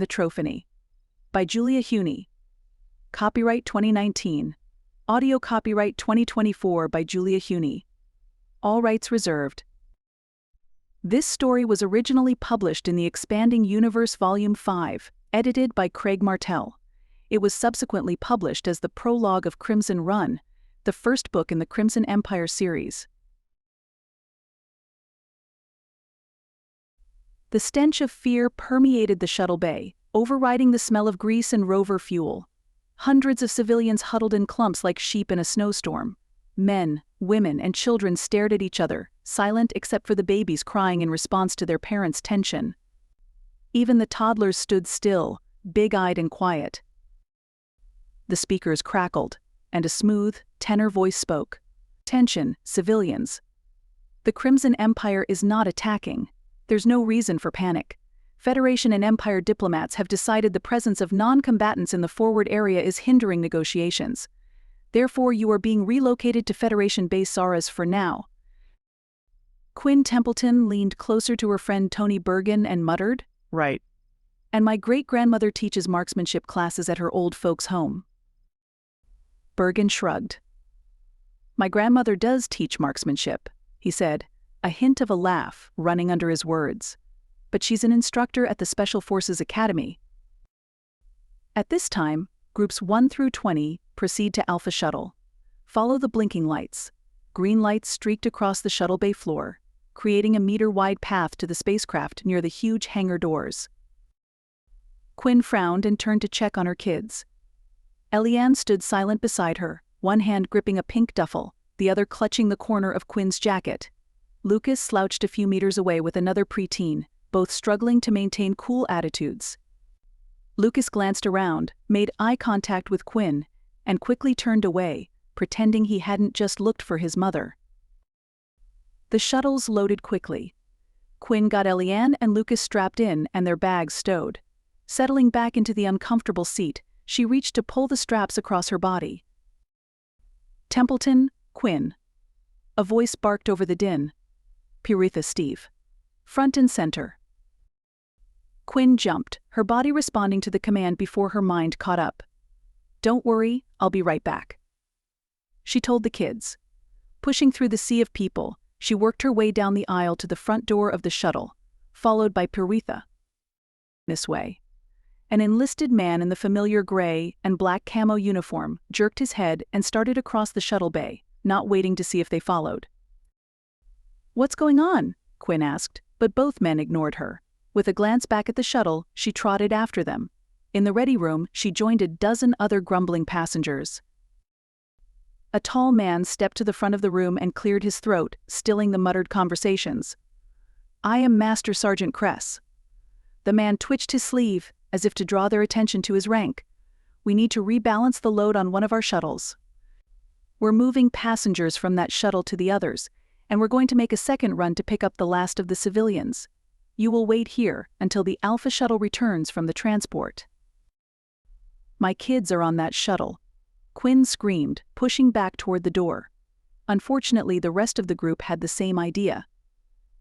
The Trophany by Julia Huney. Copyright 2019. Audio copyright 2024 by Julia Huney. All rights reserved. This story was originally published in the Expanding Universe Volume 5, edited by Craig Martell. It was subsequently published as the Prologue of Crimson Run, the first book in the Crimson Empire series. The stench of fear permeated the shuttle bay, overriding the smell of grease and rover fuel. Hundreds of civilians huddled in clumps like sheep in a snowstorm. Men, women, and children stared at each other, silent except for the babies crying in response to their parents' tension. Even the toddlers stood still, big-eyed and quiet. The speakers crackled, and a smooth, tenor voice spoke. "Attention, civilians. The Crimson Empire is not attacking. There's no reason for panic. Federation and Empire diplomats have decided the presence of non-combatants in the forward area is hindering negotiations. Therefore, you are being relocated to Federation Base Saras for now." Quinn Templeton leaned closer to her friend Tony Bergen and muttered, "Right. "And my great-grandmother teaches marksmanship classes at her old folks' home." Bergen shrugged. "My grandmother does teach marksmanship," he said, a hint of a laugh running under his words. "But she's an instructor at the Special Forces Academy." At this time, groups 1 through 20 proceed to Alpha Shuttle. Follow the blinking lights. Green lights streaked across the shuttle bay floor, creating a meter-wide path to the spacecraft near the huge hangar doors. Quinn frowned and turned to check on her kids. Eliane stood silent beside her, one hand gripping a pink duffel, the other clutching the corner of Quinn's jacket. Lucas slouched a few meters away with another preteen, both struggling to maintain cool attitudes. Lucas glanced around, made eye contact with Quinn, and quickly turned away, pretending he hadn't just looked for his mother. The shuttles loaded quickly. Quinn got Eliane and Lucas strapped in and their bags stowed. Settling back into the uncomfortable seat, she reached to pull the straps across her body. "Templeton, Quinn." A voice barked over the din. "Puritha, Steve. Front and center." Quinn jumped, her body responding to the command before her mind caught up. "Don't worry, I'll be right back," she told the kids. Pushing through the sea of people, she worked her way down the aisle to the front door of the shuttle, followed by Puritha. This way. An enlisted man in the familiar gray and black camo uniform jerked his head and started across the shuttle bay, not waiting to see if they followed. "What's going on?" Quinn asked, but both men ignored her. With a glance back at the shuttle, she trotted after them. In the ready room, she joined a dozen other grumbling passengers. A tall man stepped to the front of the room and cleared his throat, stilling the muttered conversations. "I am Master Sergeant Kress." The man twitched his sleeve, as if to draw their attention to his rank. "We need to rebalance the load on one of our shuttles. We're moving passengers from that shuttle to the others, and we're going to make a second run to pick up the last of the civilians. You will wait here until the Alpha Shuttle returns from the transport." "My kids are on that shuttle," Quinn screamed, pushing back toward the door. Unfortunately, the rest of the group had the same idea.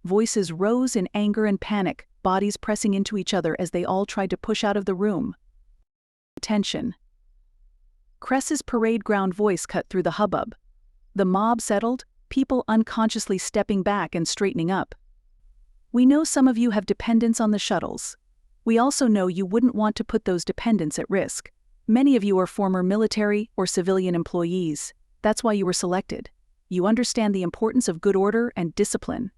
Voices rose in anger and panic, bodies pressing into each other as they all tried to push out of the room. "Attention." Kress's parade ground voice cut through the hubbub. The mob settled, people unconsciously stepping back and straightening up. "We know some of you have dependents on the shuttles. We also know you wouldn't want to put those dependents at risk. Many of you are former military or civilian employees. That's why you were selected. You understand the importance of good order and discipline.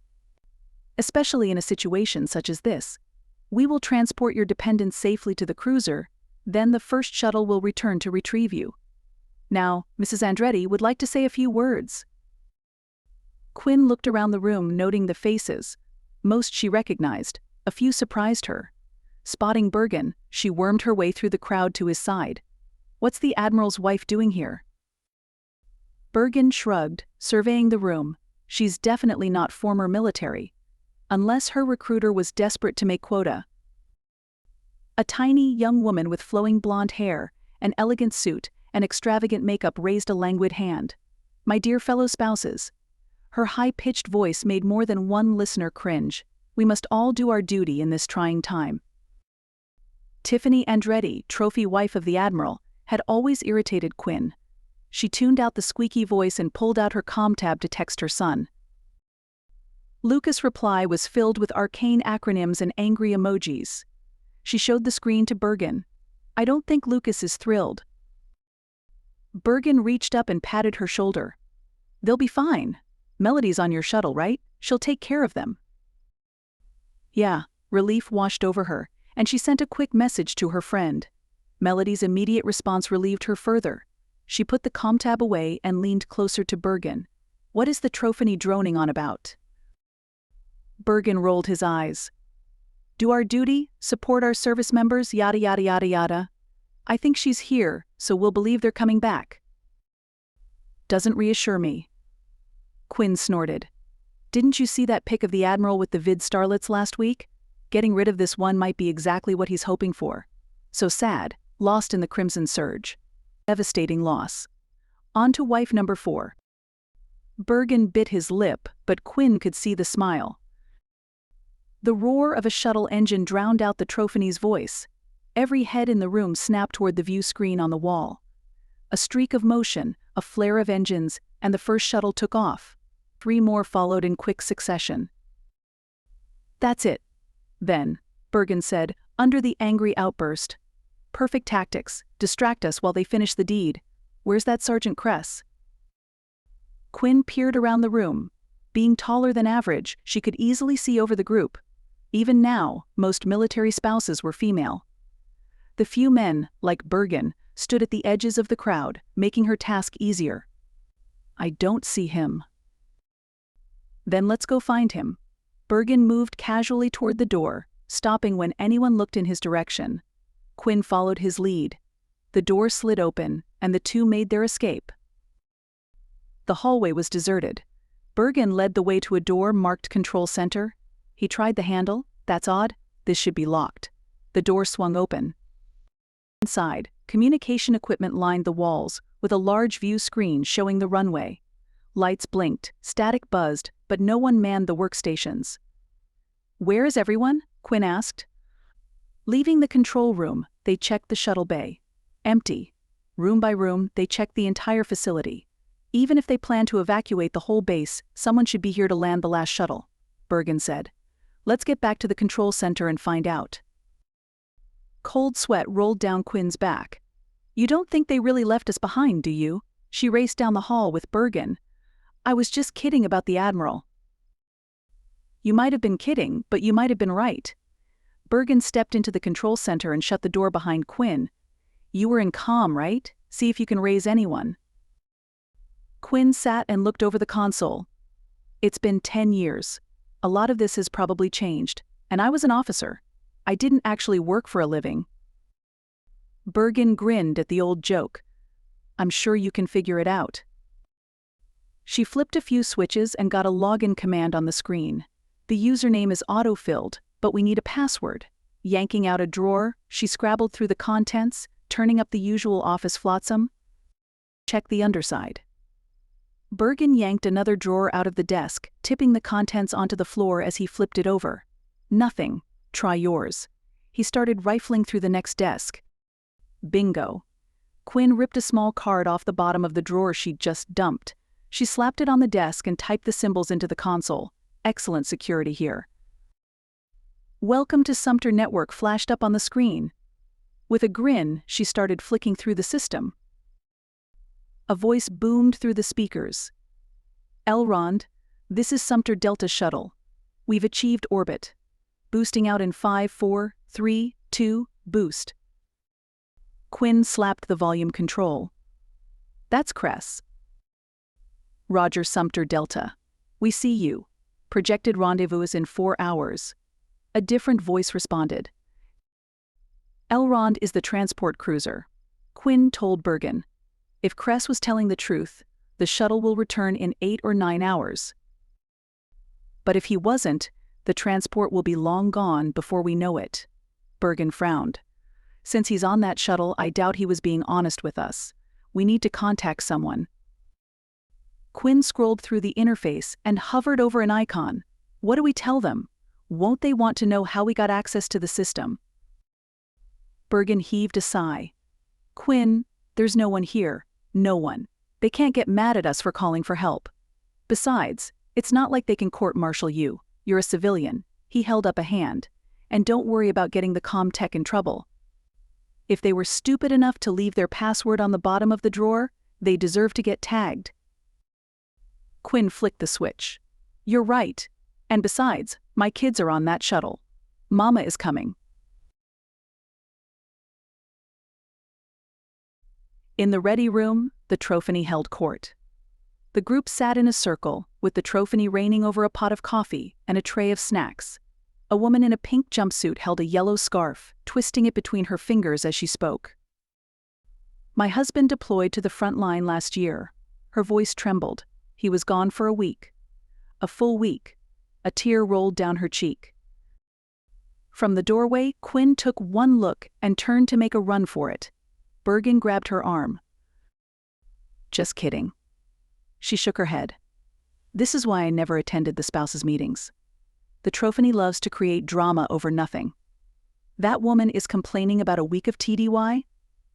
Especially in a situation such as this. We will transport your dependents safely to the cruiser, then the first shuttle will return to retrieve you. Now, Mrs. Andretti would like to say a few words." Quinn looked around the room, noting the faces. Most she recognized, a few surprised her. Spotting Bergen, she wormed her way through the crowd to his side. "What's the Admiral's wife doing here?" Bergen shrugged, surveying the room. "She's definitely not former military. Unless her recruiter was desperate to make quota." A tiny, young woman with flowing blonde hair, an elegant suit, and extravagant makeup raised a languid hand. "My dear fellow spouses." Her high-pitched voice made more than one listener cringe. "We must all do our duty in this trying time." Tiffany Andretti, trophy wife of the Admiral, had always irritated Quinn. She tuned out the squeaky voice and pulled out her comm tab to text her son. Lucas' reply was filled with arcane acronyms and angry emojis. She showed the screen to Bergen. I don't think Lucas is thrilled. Bergen reached up and patted her shoulder. They'll be fine. Melody's on your shuttle, right? She'll take care of them. Yeah, relief washed over her, and she sent a quick message to her friend. Melody's immediate response relieved her further. She put the comm tab away and leaned closer to Bergen. What is the Trophany droning on about? Bergen rolled his eyes. Do our duty, support our service members, yada yada yada yada. I think she's here, so we'll believe they're coming back. Doesn't reassure me. Quinn snorted. Didn't you see that pic of the Admiral with the vid starlets last week? Getting rid of this one might be exactly what he's hoping for. So sad, lost in the Crimson Surge. Devastating loss. On to wife number 4. Bergen bit his lip, but Quinn could see the smile. The roar of a shuttle engine drowned out the Trophany's voice. Every head in the room snapped toward the view screen on the wall. A streak of motion, a flare of engines, and the first shuttle took off. 3 more followed in quick succession. That's it. Then, Bergen said, under the angry outburst. Perfect tactics, distract us while they finish the deed. Where's that Sergeant Kress? Quinn peered around the room. Being taller than average, she could easily see over the group. Even now, most military spouses were female. The few men, like Bergen, stood at the edges of the crowd, making her task easier. I don't see him. Then let's go find him. Bergen moved casually toward the door, stopping when anyone looked in his direction. Quinn followed his lead. The door slid open, and the two made their escape. The hallway was deserted. Bergen led the way to a door marked Control Center. He tried the handle. That's odd. This should be locked. The door swung open. Inside, communication equipment lined the walls, with a large view screen showing the runway. Lights blinked, static buzzed, but no one manned the workstations. Where is everyone? Quinn asked. Leaving the control room, they checked the shuttle bay. Empty. Room by room, they checked the entire facility. Even if they plan to evacuate the whole base, someone should be here to land the last shuttle, Bergen said. Let's get back to the control center and find out. Cold sweat rolled down Quinn's back. You don't think they really left us behind, do you? She raced down the hall with Bergen. I was just kidding about the Admiral. You might have been kidding, but you might have been right. Bergen stepped into the control center and shut the door behind Quinn. You were in comm, right? See if you can raise anyone. Quinn sat and looked over the console. It's been 10 years. A lot of this has probably changed, and I was an officer. I didn't actually work for a living. Bergen grinned at the old joke. I'm sure you can figure it out. She flipped a few switches and got a login command on the screen. The username is auto-filled, but we need a password. Yanking out a drawer, she scrabbled through the contents, turning up the usual office flotsam. Check the underside. Bergen yanked another drawer out of the desk, tipping the contents onto the floor as he flipped it over. Nothing. Try yours. He started rifling through the next desk. Bingo. Quinn ripped a small card off the bottom of the drawer she'd just dumped. She slapped it on the desk and typed the symbols into the console. Excellent security here. Welcome to Sumter Network flashed up on the screen. With a grin, she started flicking through the system. A voice boomed through the speakers. Elrond, this is Sumter Delta Shuttle. We've achieved orbit. Boosting out in 5, 4, 3, 2, boost. Quinn slapped the volume control. That's Kress. Roger, Sumter Delta. We see you. Projected rendezvous is in 4 hours. A different voice responded. Elrond is the transport cruiser. Quinn told Bergen. If Kress was telling the truth, the shuttle will return in 8 or 9 hours. But if he wasn't, the transport will be long gone before we know it. Bergen frowned. Since he's on that shuttle, I doubt he was being honest with us. We need to contact someone. Quinn scrolled through the interface and hovered over an icon. What do we tell them? Won't they want to know how we got access to the system? Bergen heaved a sigh. Quinn, there's no one here. No one. They can't get mad at us for calling for help. Besides, it's not like they can court-martial you. You're a civilian. He held up a hand. And don't worry about getting the comm tech in trouble. If they were stupid enough to leave their password on the bottom of the drawer, they deserve to get tagged. Quinn flicked the switch. You're right. And besides, my kids are on that shuttle. Mama is coming. In the ready room, the Trophany held court. The group sat in a circle, with the Trophany reigning over a pot of coffee and a tray of snacks. A woman in a pink jumpsuit held a yellow scarf, twisting it between her fingers as she spoke. My husband deployed to the front line last year. Her voice trembled. He was gone for a week. A full week. A tear rolled down her cheek. From the doorway, Quinn took one look and turned to make a run for it. Bergen grabbed her arm. Just kidding. She shook her head. This is why I never attended the spouses' meetings. The Trophany loves to create drama over nothing. That woman is complaining about a week of TDY?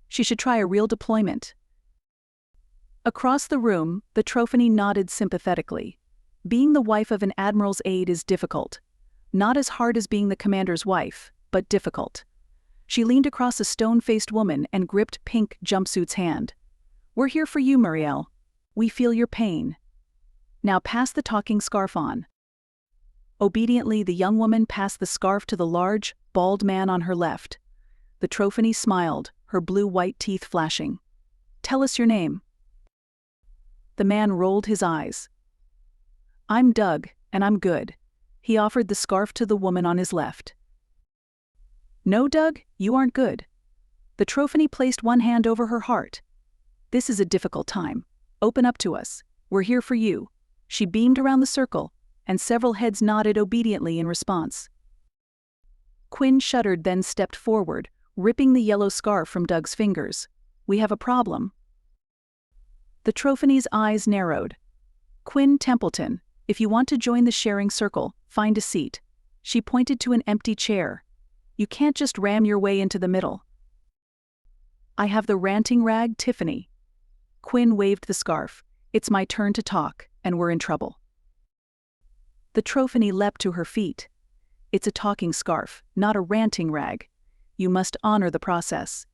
She should try a real deployment. Across the room, the Trophany nodded sympathetically. Being the wife of an admiral's aide is difficult. Not as hard as being the commander's wife, but difficult. She leaned across a stone-faced woman and gripped Pink Jumpsuit's hand. We're here for you, Muriel. We feel your pain. Now pass the talking scarf on. Obediently, the young woman passed the scarf to the large, bald man on her left. The Trophany smiled, her blue-white teeth flashing. Tell us your name. The man rolled his eyes. I'm Doug, and I'm good. He offered the scarf to the woman on his left. No, Doug, you aren't good. The Trophany placed one hand over her heart. This is a difficult time. Open up to us. We're here for you. She beamed around the circle, and several heads nodded obediently in response. Quinn shuddered, then stepped forward, ripping the yellow scarf from Doug's fingers. We have a problem. The Trophany's eyes narrowed. Quinn Templeton, if you want to join the sharing circle, find a seat. She pointed to an empty chair. You can't just ram your way into the middle. I have the ranting rag, Tiffany. Quinn waved the scarf. It's my turn to talk, and we're in trouble. The Trophany leapt to her feet. It's a talking scarf, not a ranting rag. You must honor the process.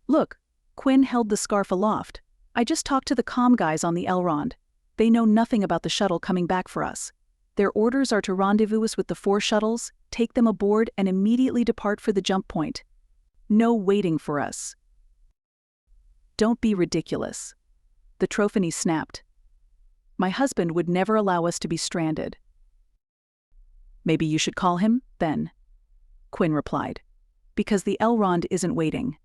Look, Quinn held the scarf aloft. I just talked to the comm guys on the Elrond. They know nothing about the shuttle coming back for us. Their orders are to rendezvous us with the 4 shuttles, take them aboard, and immediately depart for the jump point. No waiting for us. Don't be ridiculous. The Trophany snapped. My husband would never allow us to be stranded. Maybe you should call him, then, Quinn replied. Because the Elrond isn't waiting.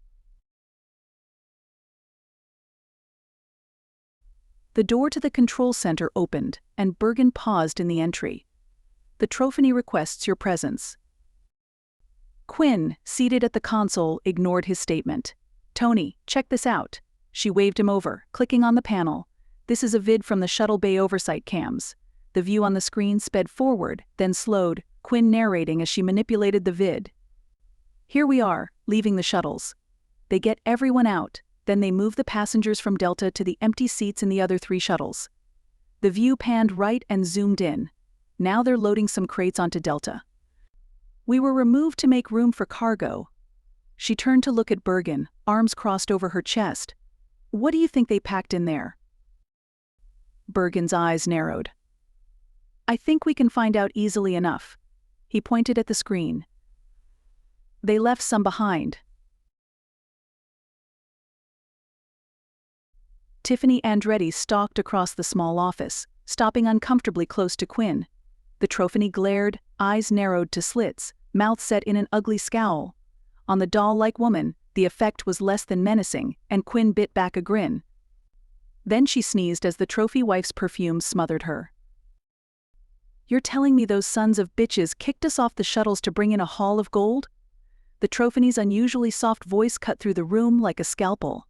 The door to the control center opened, and Bergen paused in the entry. The Trophany requests your presence. Quinn, seated at the console, ignored his statement. Tony, check this out. She waved him over, clicking on the panel. This is a vid from the shuttle bay oversight cams. The view on the screen sped forward, then slowed, Quinn narrating as she manipulated the vid. Here we are, leaving the shuttles. They get everyone out, then they move the passengers from Delta to the empty seats in the other 3 shuttles. The view panned right and zoomed in. Now they're loading some crates onto Delta. We were removed to make room for cargo. She turned to look at Bergen, arms crossed over her chest. What do you think they packed in there? Bergen's eyes narrowed. I think we can find out easily enough. He pointed at the screen. They left some behind. Tiffany Andretti stalked across the small office, stopping uncomfortably close to Quinn. The Trophany glared, eyes narrowed to slits, mouth set in an ugly scowl. On the doll-like woman, the effect was less than menacing, and Quinn bit back a grin. Then she sneezed as the trophy wife's perfume smothered her. You're telling me those sons of bitches kicked us off the shuttles to bring in a haul of gold? The Trophany's unusually soft voice cut through the room like a scalpel.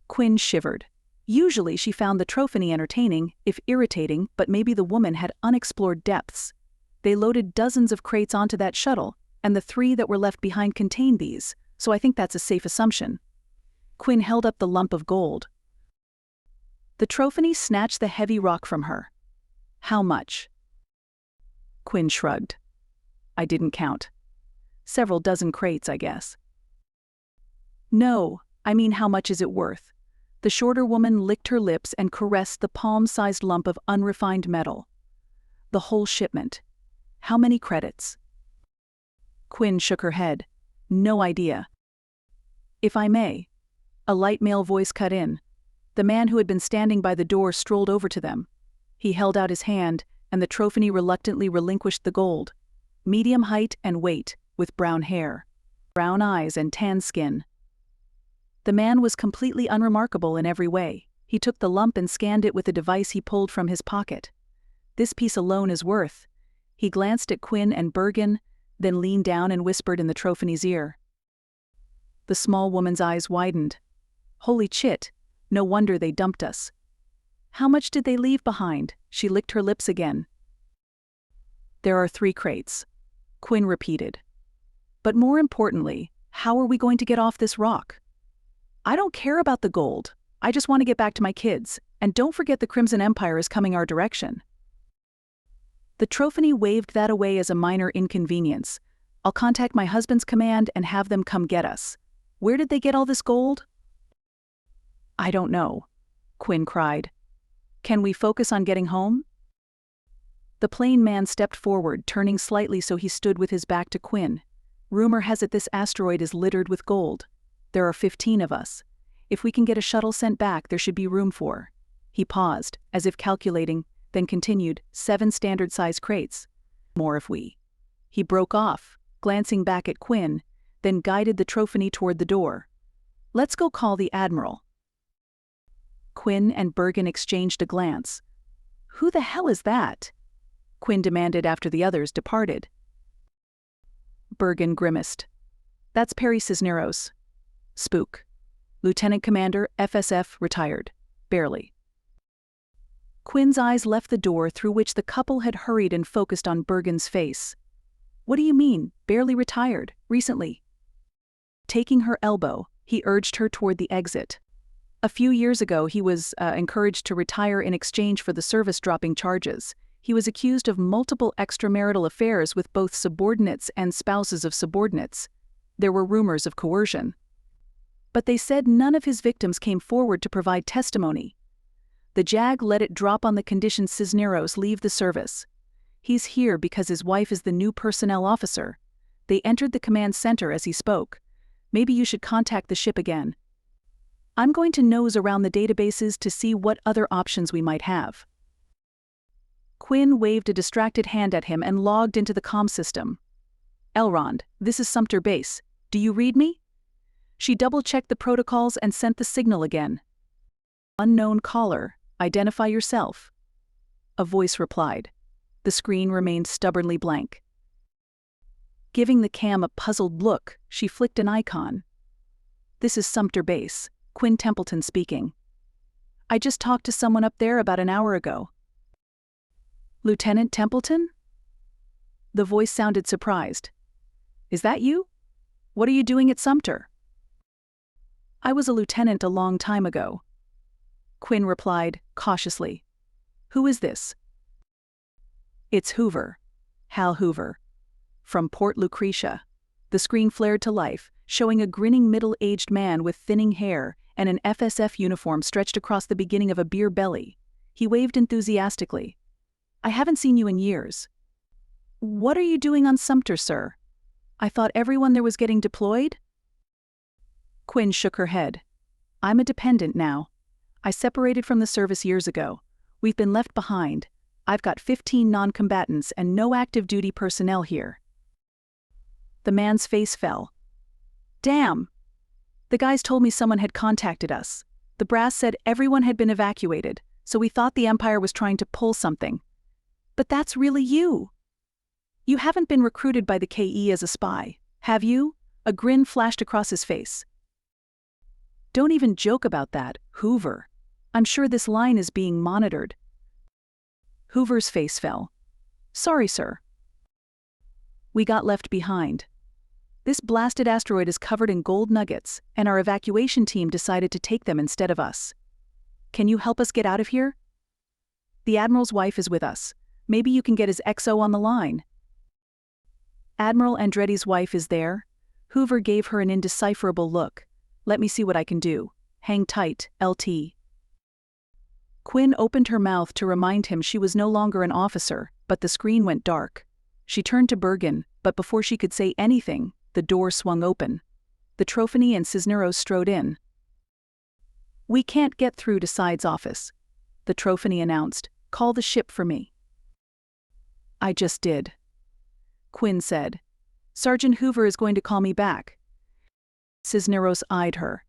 Quinn shivered. Usually she found the Trophany entertaining, if irritating, but maybe the woman had unexplored depths. They loaded dozens of crates onto that shuttle, and the 3 that were left behind contained these, so I think that's a safe assumption. Quinn held up the lump of gold. The Trophany snatched the heavy rock from her. How much? Quinn shrugged. I didn't count. Several dozen crates, I guess. No, I mean how much is it worth? The shorter woman licked her lips and caressed the palm-sized lump of unrefined metal. The whole shipment. How many credits? Quinn shook her head. No idea. If I may. A light male voice cut in. The man who had been standing by the door strolled over to them. He held out his hand, and the Trophany reluctantly relinquished the gold. Medium height and weight, with brown hair, brown eyes and tan skin. The man was completely unremarkable in every way. He took the lump and scanned it with a device he pulled from his pocket. This piece alone is worth. He glanced at Quinn and Bergen, then leaned down and whispered in the Trophany's ear. The small woman's eyes widened. Holy chit, no wonder they dumped us. How much did they leave behind? She licked her lips again. There are 3 crates, Quinn repeated. But more importantly, how are we going to get off this rock? I don't care about the gold. I just want to get back to my kids, and don't forget the Crimson Empire is coming our direction. The Trophany waved that away as a minor inconvenience. I'll contact my husband's command and have them come get us. Where did they get all this gold? I don't know, Quinn cried. Can we focus on getting home? The plain man stepped forward, turning slightly so he stood with his back to Quinn. Rumor has it this asteroid is littered with gold. There are 15 of us. If we can get a shuttle sent back, there should be room for. He paused, as if calculating, then continued, 7 standard-size crates. More if we. He broke off, glancing back at Quinn, then guided the Trophany toward the door. Let's go call the Admiral. Quinn and Bergen exchanged a glance. Who the hell is that? Quinn demanded after the others departed. Bergen grimaced. That's Perry Cisneros. Spook. Lieutenant Commander, FSF, retired. Barely. Quinn's eyes left the door through which the couple had hurried and focused on Bergen's face. What do you mean, barely retired, recently? Taking her elbow, he urged her toward the exit. A few years ago, he was encouraged to retire in exchange for the service dropping charges. He was accused of multiple extramarital affairs with both subordinates and spouses of subordinates. There were rumors of coercion. But they said none of his victims came forward to provide testimony. The JAG let it drop on the condition Cisneros leave the service. He's here because his wife is the new personnel officer. They entered the command center as he spoke. Maybe you should contact the ship again. I'm going to nose around the databases to see what other options we might have. Quinn waved a distracted hand at him and logged into the comm system. Elrond, this is Sumter Base. Do you read me? She double-checked the protocols and sent the signal again. Unknown caller, identify yourself. A voice replied. The screen remained stubbornly blank. Giving the cam a puzzled look, she flicked an icon. This is Sumter Base, Quinn Templeton speaking. I just talked to someone up there about an hour ago. Lieutenant Templeton? The voice sounded surprised. Is that you? What are you doing at Sumter? I was a lieutenant a long time ago. Quinn replied, cautiously. Who is this? It's Hoover. Hal Hoover. From Port Lucretia. The screen flared to life, showing a grinning middle-aged man with thinning hair and an FSF uniform stretched across the beginning of a beer belly. He waved enthusiastically. I haven't seen you in years. What are you doing on Sumter, sir? I thought everyone there was getting deployed? Quinn shook her head. I'm a dependent now. I separated from the service years ago. We've been left behind. I've got 15 non-combatants and no active duty personnel here. The man's face fell. Damn! The guys told me someone had contacted us. The brass said everyone had been evacuated, so we thought the Empire was trying to pull something. But that's really you. You haven't been recruited by the KE as a spy, have you? A grin flashed across his face. Don't even joke about that, Hoover. I'm sure this line is being monitored. Hoover's face fell. Sorry, sir. We got left behind. This blasted asteroid is covered in gold nuggets, and our evacuation team decided to take them instead of us. Can you help us get out of here? The Admiral's wife is with us. Maybe you can get his XO on the line. Admiral Andretti's wife is there. Hoover gave her an indecipherable look. Let me see what I can do. Hang tight, LT. Quinn opened her mouth to remind him she was no longer an officer, but the screen went dark. She turned to Bergen, but before she could say anything, the door swung open. The Trophany and Cisneros strode in. We can't get through to Side's office, the Trophany announced. Call the ship for me. I just did. Quinn said. Sergeant Hoover is going to call me back. Cisneros eyed her.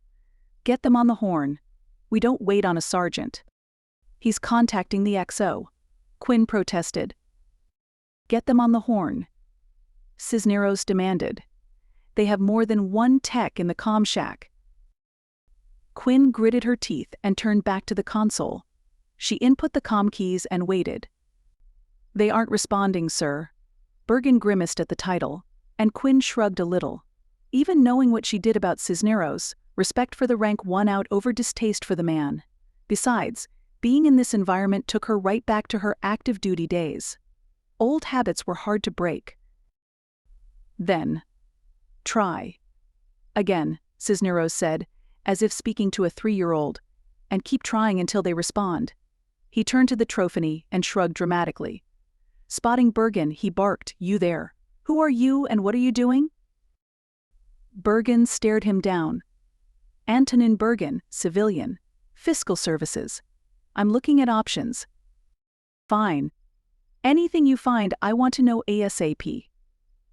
Get them on the horn. We don't wait on a sergeant. He's contacting the XO. Quinn protested. Get them on the horn. Cisneros demanded. They have more than one tech in the comm shack. Quinn gritted her teeth and turned back to the console. She input the comm keys and waited. They aren't responding, sir. Bergen grimaced at the title, and Quinn shrugged a little. Even knowing what she did about Cisneros, respect for the rank won out over distaste for the man. Besides, being in this environment took her right back to her active duty days. Old habits were hard to break. Then, try. Again, Cisneros said, as if speaking to a 3-year-old, and keep trying until they respond. He turned to the Trophany and shrugged dramatically. Spotting Bergen, he barked, You there. Who are you and what are you doing? Bergen stared him down. Antonin Bergen, civilian. Fiscal services. I'm looking at options. Fine. Anything you find, I want to know ASAP.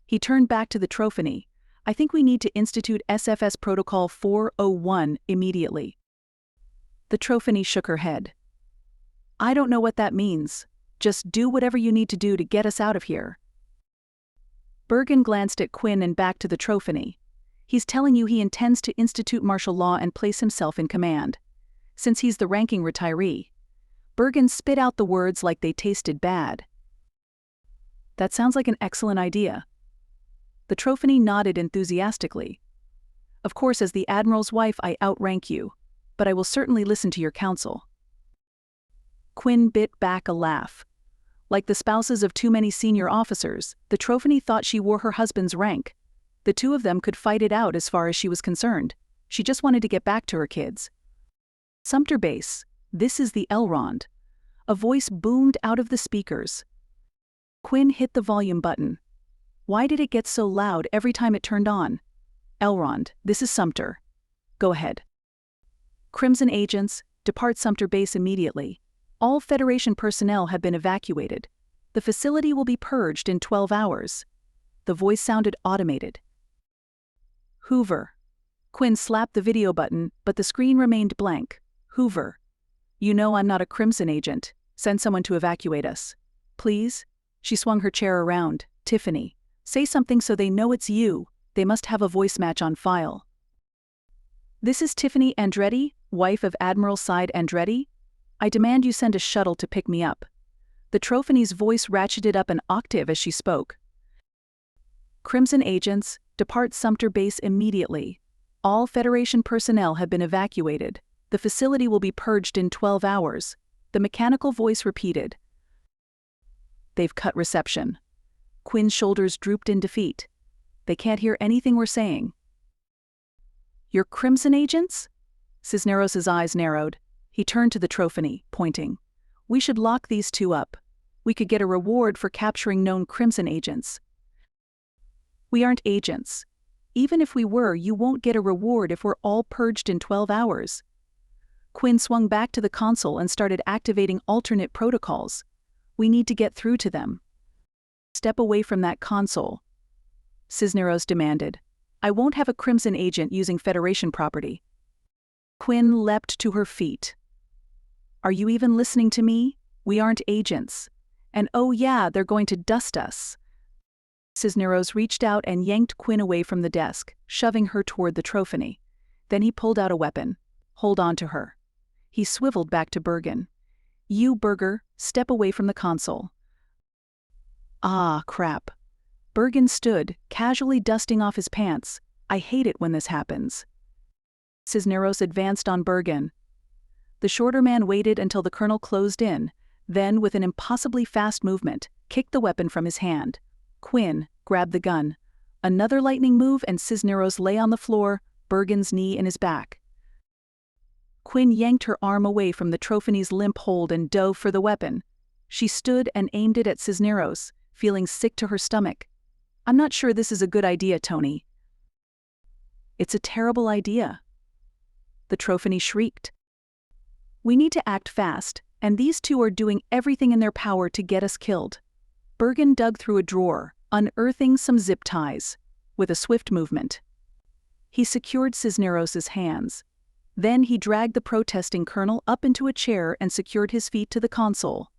He turned back to the Trophany. I think we need to institute SFS Protocol 401 immediately. The Trophany shook her head. I don't know what that means. Just do whatever you need to do to get us out of here. Bergen glanced at Quinn and back to the Trophany. He's telling you he intends to institute martial law and place himself in command. Since he's the ranking retiree. Bergen spit out the words like they tasted bad. That sounds like an excellent idea. The Trophany nodded enthusiastically. Of course, as the Admiral's wife, I outrank you, but I will certainly listen to your counsel. Quinn bit back a laugh. Like the spouses of too many senior officers, the Trophany thought she wore her husband's rank. The two of them could fight it out as far as she was concerned. She just wanted to get back to her kids. Sumter Base, this is the Elrond. A voice boomed out of the speakers. Quinn hit the volume button. Why did it get so loud every time it turned on? Elrond, this is Sumter. Go ahead. Crimson agents, depart Sumter Base immediately. All Federation personnel have been evacuated. The facility will be purged in 12 hours. The voice sounded automated. Hoover. Quinn slapped the video button, but the screen remained blank. Hoover. You know I'm not a Crimson agent. Send someone to evacuate us. Please? She swung her chair around. Tiffany. Say something so they know it's you. They must have a voice match on file. This is Tiffany Andretti, wife of Admiral Side Andretti. I demand you send a shuttle to pick me up. The Trophany's voice ratcheted up an octave as she spoke. Crimson agents, depart Sumter Base immediately. All Federation personnel have been evacuated. The facility will be purged in 12 hours. The mechanical voice repeated. They've cut reception. Quinn's shoulders drooped in defeat. They can't hear anything we're saying. You're Crimson agents? Cisneros' eyes narrowed. He turned to the Trophany, pointing. We should lock these two up. We could get a reward for capturing known Crimson agents. We aren't agents. Even if we were, you won't get a reward if we're all purged in 12 hours. Quinn swung back to the console and started activating alternate protocols. We need to get through to them. Step away from that console. Cisneros demanded. I won't have a Crimson agent using Federation property. Quinn leapt to her feet. Are you even listening to me? We aren't agents. And oh yeah, they're going to dust us. Cisneros reached out and yanked Quinn away from the desk, shoving her toward the Trophany. Then he pulled out a weapon. Hold on to her. He swiveled back to Bergen. You, Berger, step away from the console. Ah, crap. Bergen stood, casually dusting off his pants. I hate it when this happens. Cisneros advanced on Bergen. The shorter man waited until the colonel closed in, then, with an impossibly fast movement, kicked the weapon from his hand. Quinn grabbed the gun. Another lightning move and Cisneros lay on the floor, Bergen's knee in his back. Quinn yanked her arm away from the Trophany's limp hold and dove for the weapon. She stood and aimed it at Cisneros, feeling sick to her stomach. I'm not sure this is a good idea, Tony. It's a terrible idea. The Trophany shrieked. We need to act fast, and these two are doing everything in their power to get us killed. Bergen dug through a drawer, unearthing some zip ties. With a swift movement, he secured Cisneros's hands. Then he dragged the protesting colonel up into a chair and secured his feet to the console.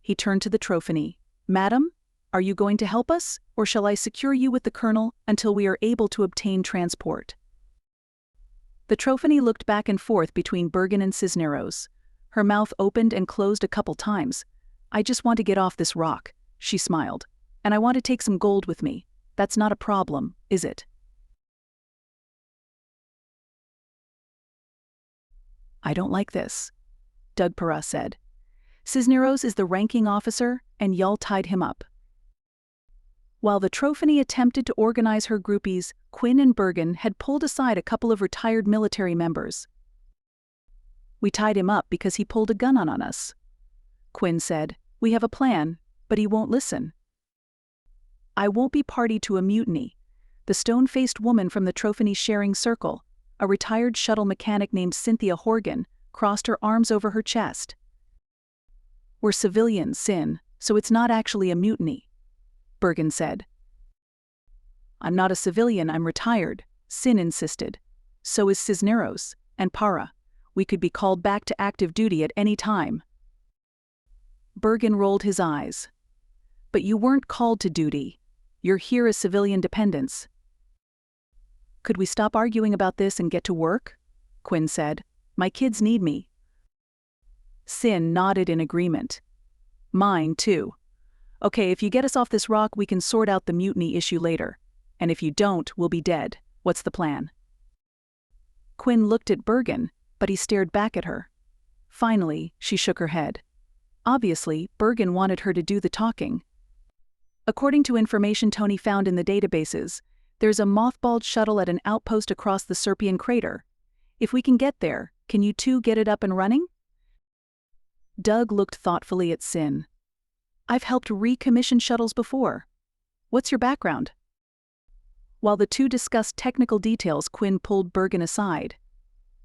He turned to the Trophany. Madam, are you going to help us, or shall I secure you with the colonel until we are able to obtain transport? The Trophany looked back and forth between Bergen and Cisneros. Her mouth opened and closed a couple times. I just want to get off this rock, she smiled. And I want to take some gold with me. That's not a problem, is it? I don't like this, Doug Parra said. Cisneros is the ranking officer, and y'all tied him up. While the Trophany attempted to organize her groupies, Quinn and Bergen had pulled aside a couple of retired military members. We tied him up because he pulled a gun on us. Quinn said, we have a plan, but he won't listen. I won't be party to a mutiny. The stone-faced woman from the Trophany's sharing circle, a retired shuttle mechanic named Cynthia Horgan, crossed her arms over her chest. We're civilians, Sin, so it's not actually a mutiny, Bergen said. I'm not a civilian, I'm retired, Sin insisted. So is Cisneros, and Parra. We could be called back to active duty at any time. Bergen rolled his eyes. But you weren't called to duty. You're here as civilian dependents. Could we stop arguing about this and get to work? Quinn said. My kids need me. Sin nodded in agreement. Mine, too. Okay, if you get us off this rock, we can sort out the mutiny issue later. And if you don't, we'll be dead. What's the plan? Quinn looked at Bergen, but he stared back at her. Finally, she shook her head. Obviously, Bergen wanted her to do the talking. According to information Tony found in the databases, there's a mothballed shuttle at an outpost across the Serpian crater. If we can get there, can you two get it up and running? Doug looked thoughtfully at Sin. I've helped recommission shuttles before. What's your background? While the two discussed technical details, Quinn pulled Bergen aside.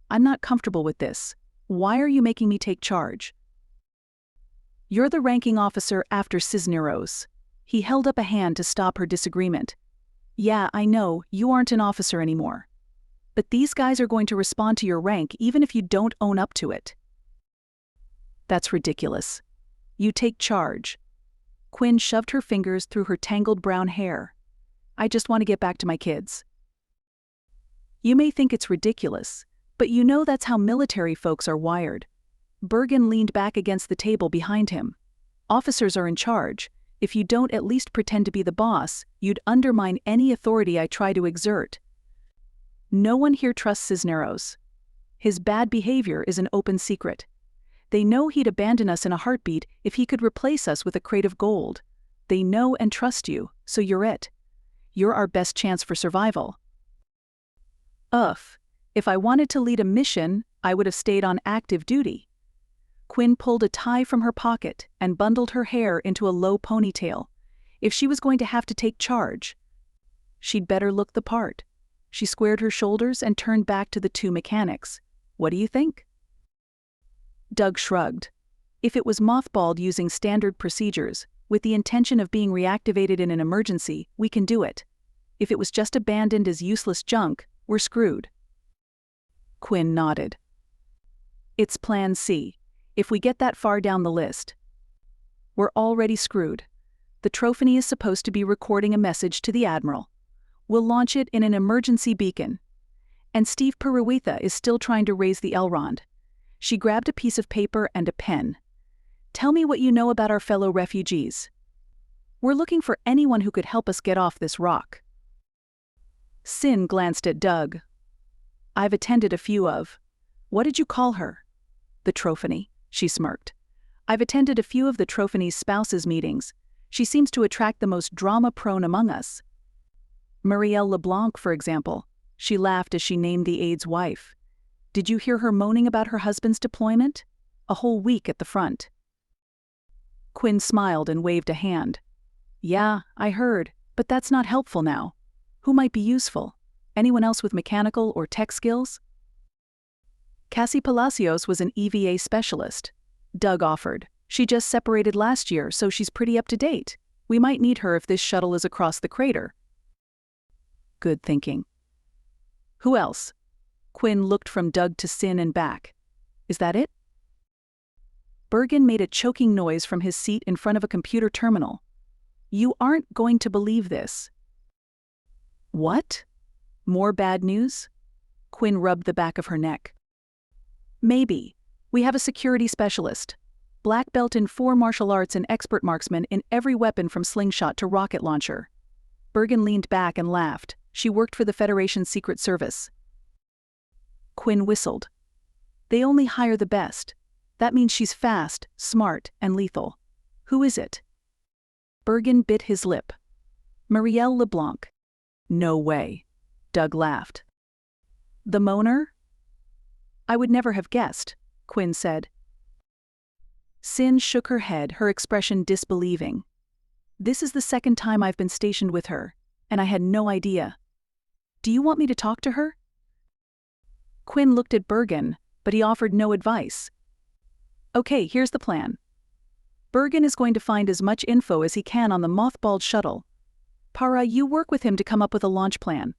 I'm not comfortable with this. Why are you making me take charge? You're the ranking officer after Cisneros. He held up a hand to stop her disagreement. Yeah, I know, you aren't an officer anymore. But these guys are going to respond to your rank even if you don't own up to it. That's ridiculous. You take charge. Quinn shoved her fingers through her tangled brown hair. I just want to get back to my kids. You may think it's ridiculous, but you know that's how military folks are wired. Bergen leaned back against the table behind him. Officers are in charge. If you don't at least pretend to be the boss, you'd undermine any authority I try to exert. No one here trusts Cisneros. His bad behavior is an open secret. They know he'd abandon us in a heartbeat if he could replace us with a crate of gold. They know and trust you, so you're it. You're our best chance for survival. If I wanted to lead a mission, I would have stayed on active duty. Quinn pulled a tie from her pocket and bundled her hair into a low ponytail. If she was going to have to take charge, she'd better look the part. She squared her shoulders and turned back to the two mechanics. What do you think? Doug shrugged. If it was mothballed using standard procedures, with the intention of being reactivated in an emergency, we can do it. If it was just abandoned as useless junk, we're screwed. Quinn nodded. It's Plan C. If we get that far down the list, we're already screwed. The Trophany is supposed to be recording a message to the Admiral. We'll launch it in an emergency beacon. And Steve Peruitha is still trying to raise the Elrond. She grabbed a piece of paper and a pen. Tell me what you know about our fellow refugees. We're looking for anyone who could help us get off this rock. Sin glanced at Doug. I've attended a few of— What did you call her? The Trophany, she smirked. I've attended a few of the Trophany's spouses' meetings. She seems to attract the most drama-prone among us. Marielle LeBlanc, for example. She laughed as she named the aide's wife. Did you hear her moaning about her husband's deployment? A whole week at the front. Quinn smiled and waved a hand. Yeah, I heard, but that's not helpful now. Who might be useful? Anyone else with mechanical or tech skills? Cassie Palacios was an EVA specialist. Doug offered. She just separated last year, so she's pretty up to date. We might need her if this shuttle is across the crater. Good thinking. Who else? Quinn looked from Doug to Sin and back. Is that it? Bergen made a choking noise from his seat in front of a computer terminal. You aren't going to believe this. What? More bad news? Quinn rubbed the back of her neck. Maybe. We have a security specialist. Black belt in 4 martial arts and expert marksman in every weapon from slingshot to rocket launcher. Bergen leaned back and laughed. She worked for the Federation's Secret Service. Quinn whistled. They only hire the best. That means she's fast, smart, and lethal. Who is it? Bergen bit his lip. Marielle LeBlanc. No way. Doug laughed. The moaner? I would never have guessed, Quinn said. Sin shook her head, her expression disbelieving. This is the second time I've been stationed with her, and I had no idea. Do you want me to talk to her? Quinn looked at Bergen, but he offered no advice. Okay, here's the plan. Bergen is going to find as much info as he can on the mothballed shuttle. Para, you work with him to come up with a launch plan.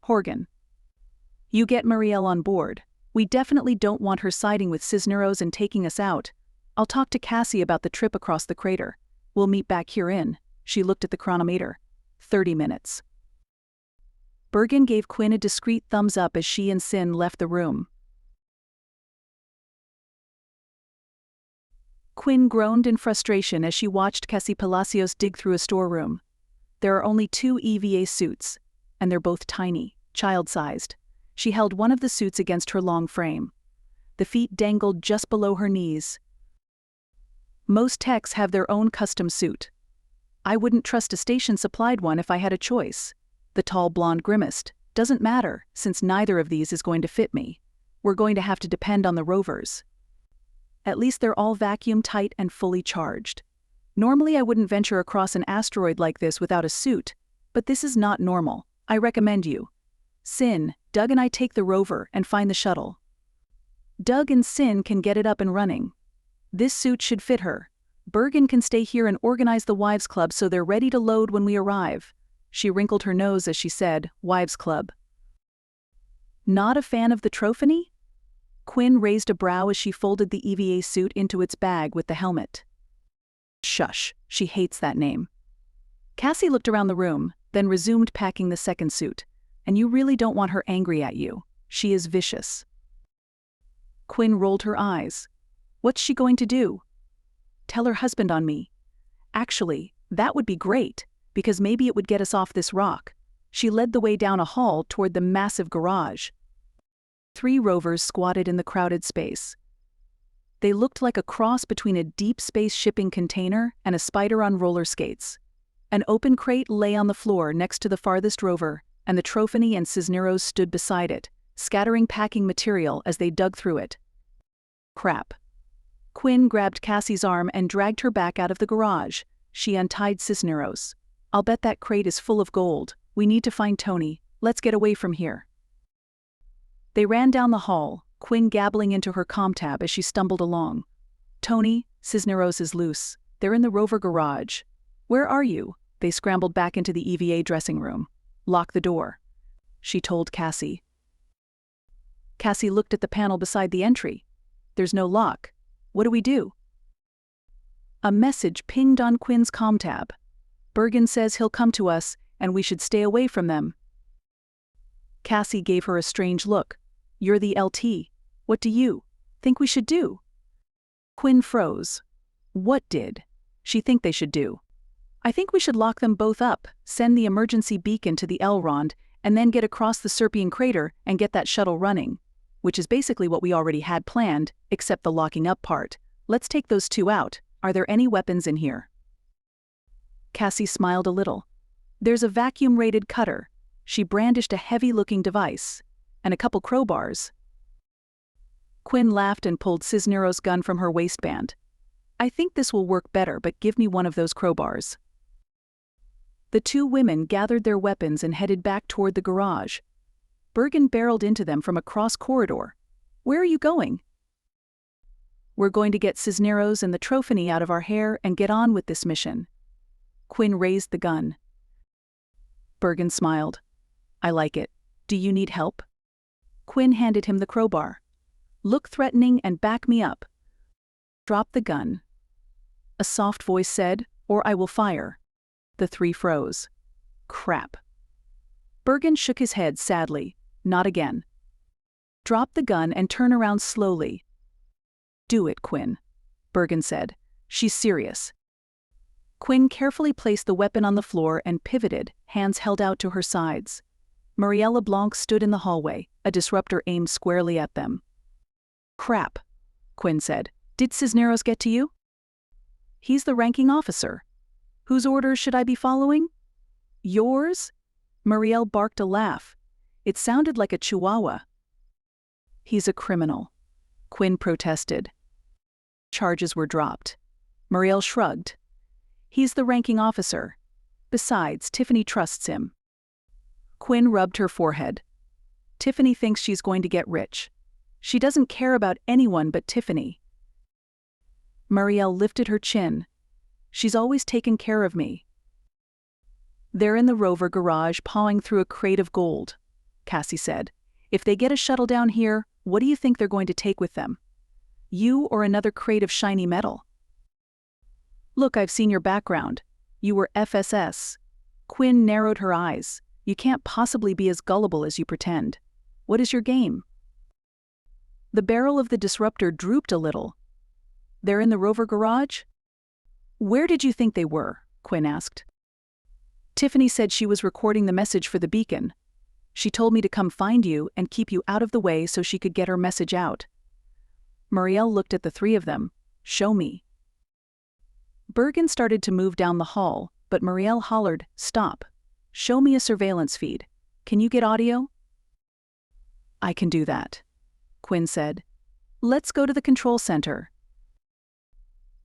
Horgan. You get Marielle on board. We definitely don't want her siding with Cisneros and taking us out. I'll talk to Cassie about the trip across the crater. We'll meet back here in— She looked at the chronometer. 30 minutes. Bergen gave Quinn a discreet thumbs up as she and Sin left the room. Quinn groaned in frustration as she watched Cassie Palacios dig through a storeroom. There are only 2 EVA suits, and they're both tiny, child-sized. She held one of the suits against her long frame. The feet dangled just below her knees. Most techs have their own custom suit. I wouldn't trust a station-supplied one if I had a choice. The tall blonde grimaced. Doesn't matter, since neither of these is going to fit me. We're going to have to depend on the rovers. At least they're all vacuum-tight and fully charged. Normally I wouldn't venture across an asteroid like this without a suit, but this is not normal. I recommend you. Sin, Doug and I take the rover and find the shuttle. Doug and Sin can get it up and running. This suit should fit her. Bergen can stay here and organize the Wives Club so they're ready to load when we arrive. She wrinkled her nose as she said, Wives Club. Not a fan of the Trophany? Quinn raised a brow as she folded the EVA suit into its bag with the helmet. Shush, she hates that name. Cassie looked around the room, then resumed packing the second suit. And you really don't want her angry at you. She is vicious. Quinn rolled her eyes. What's she going to do? Tell her husband on me. Actually, that would be great, because maybe it would get us off this rock. She led the way down a hall toward the massive garage. 3 rovers squatted in the crowded space. They looked like a cross between a deep space shipping container and a spider on roller skates. An open crate lay on the floor next to the farthest rover, and the Trophany and Cisneros stood beside it, scattering packing material as they dug through it. Crap. Quinn grabbed Cassie's arm and dragged her back out of the garage. She untied Cisneros. I'll bet that crate is full of gold. We need to find Tony. Let's get away from here. They ran down the hall, Quinn gabbling into her comm-tab as she stumbled along. Tony, Cisneros is loose. They're in the rover garage. Where are you? They scrambled back into the EVA dressing room. Lock the door, she told Cassie. Cassie looked at the panel beside the entry. There's no lock. What do we do? A message pinged on Quinn's comm-tab. Bergen says he'll come to us, and we should stay away from them. Cassie gave her a strange look. You're the LT. What do you think we should do? Quinn froze. What did she think they should do? I think we should lock them both up, send the emergency beacon to the Elrond, and then get across the Serpian crater and get that shuttle running. Which is basically what we already had planned, except the locking up part. Let's take those two out. Are there any weapons in here? Cassie smiled a little. There's a vacuum-rated cutter. She brandished a heavy-looking device. And a couple crowbars. Quinn laughed and pulled Cisneros' gun from her waistband. I think this will work better, but give me one of those crowbars. The two women gathered their weapons and headed back toward the garage. Bergen barreled into them from a cross corridor. Where are you going? We're going to get Cisneros and the Trophany out of our hair and get on with this mission. Quinn raised the gun. Bergen smiled. I like it. Do you need help? Quinn handed him the crowbar. Look threatening and back me up. Drop the gun. A soft voice said, or I will fire. The three froze. Crap. Bergen shook his head sadly. Not again. Drop the gun and turn around slowly. Do it, Quinn, Bergen said. She's serious. Quinn carefully placed the weapon on the floor and pivoted, hands held out to her sides. Marielle LeBlanc stood in the hallway, a disruptor aimed squarely at them. Crap, Quinn said. Did Cisneros get to you? He's the ranking officer. Whose orders should I be following? Yours? Marielle barked a laugh. It sounded like a chihuahua. He's a criminal, Quinn protested. Charges were dropped. Marielle shrugged. He's the ranking officer. Besides, Tiffany trusts him. Quinn rubbed her forehead. Tiffany thinks she's going to get rich. She doesn't care about anyone but Tiffany. Marielle lifted her chin. She's always taken care of me. They're in the rover garage pawing through a crate of gold, Cassie said. If they get a shuttle down here, what do you think they're going to take with them? You or another crate of shiny metal? Look, I've seen your background. You were FSS. Quinn narrowed her eyes. You can't possibly be as gullible as you pretend. What is your game? The barrel of the disruptor drooped a little. They're in the rover garage? Where did you think they were? Quinn asked. Tiffany said she was recording the message for the beacon. She told me to come find you and keep you out of the way so she could get her message out. Marielle looked at the three of them. Show me. Bergen started to move down the hall, but Marielle hollered, Stop. Show me a surveillance feed. Can you get audio? I can do that, Quinn said. Let's go to the control center.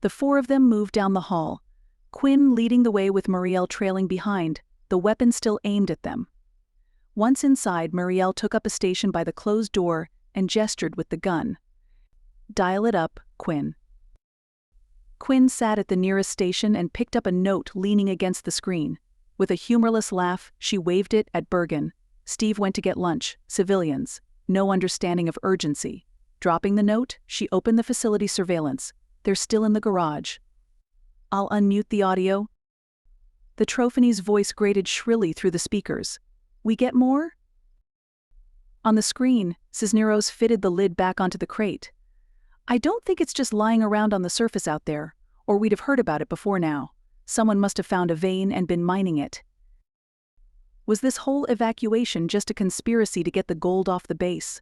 The four of them moved down the hall, Quinn leading the way with Marielle trailing behind, the weapon still aimed at them. Once inside, Marielle took up a station by the closed door and gestured with the gun. Dial it up, Quinn. Quinn sat at the nearest station and picked up a note leaning against the screen. With a humorless laugh, she waved it at Bergen. Steve went to get lunch. Civilians. No understanding of urgency. Dropping the note, she opened the facility surveillance. They're still in the garage. I'll unmute the audio. The Trophany's voice grated shrilly through the speakers. We get more? On the screen, Cisneros fitted the lid back onto the crate. I don't think it's just lying around on the surface out there, or we'd have heard about it before now. Someone must have found a vein and been mining it. Was this whole evacuation just a conspiracy to get the gold off the base?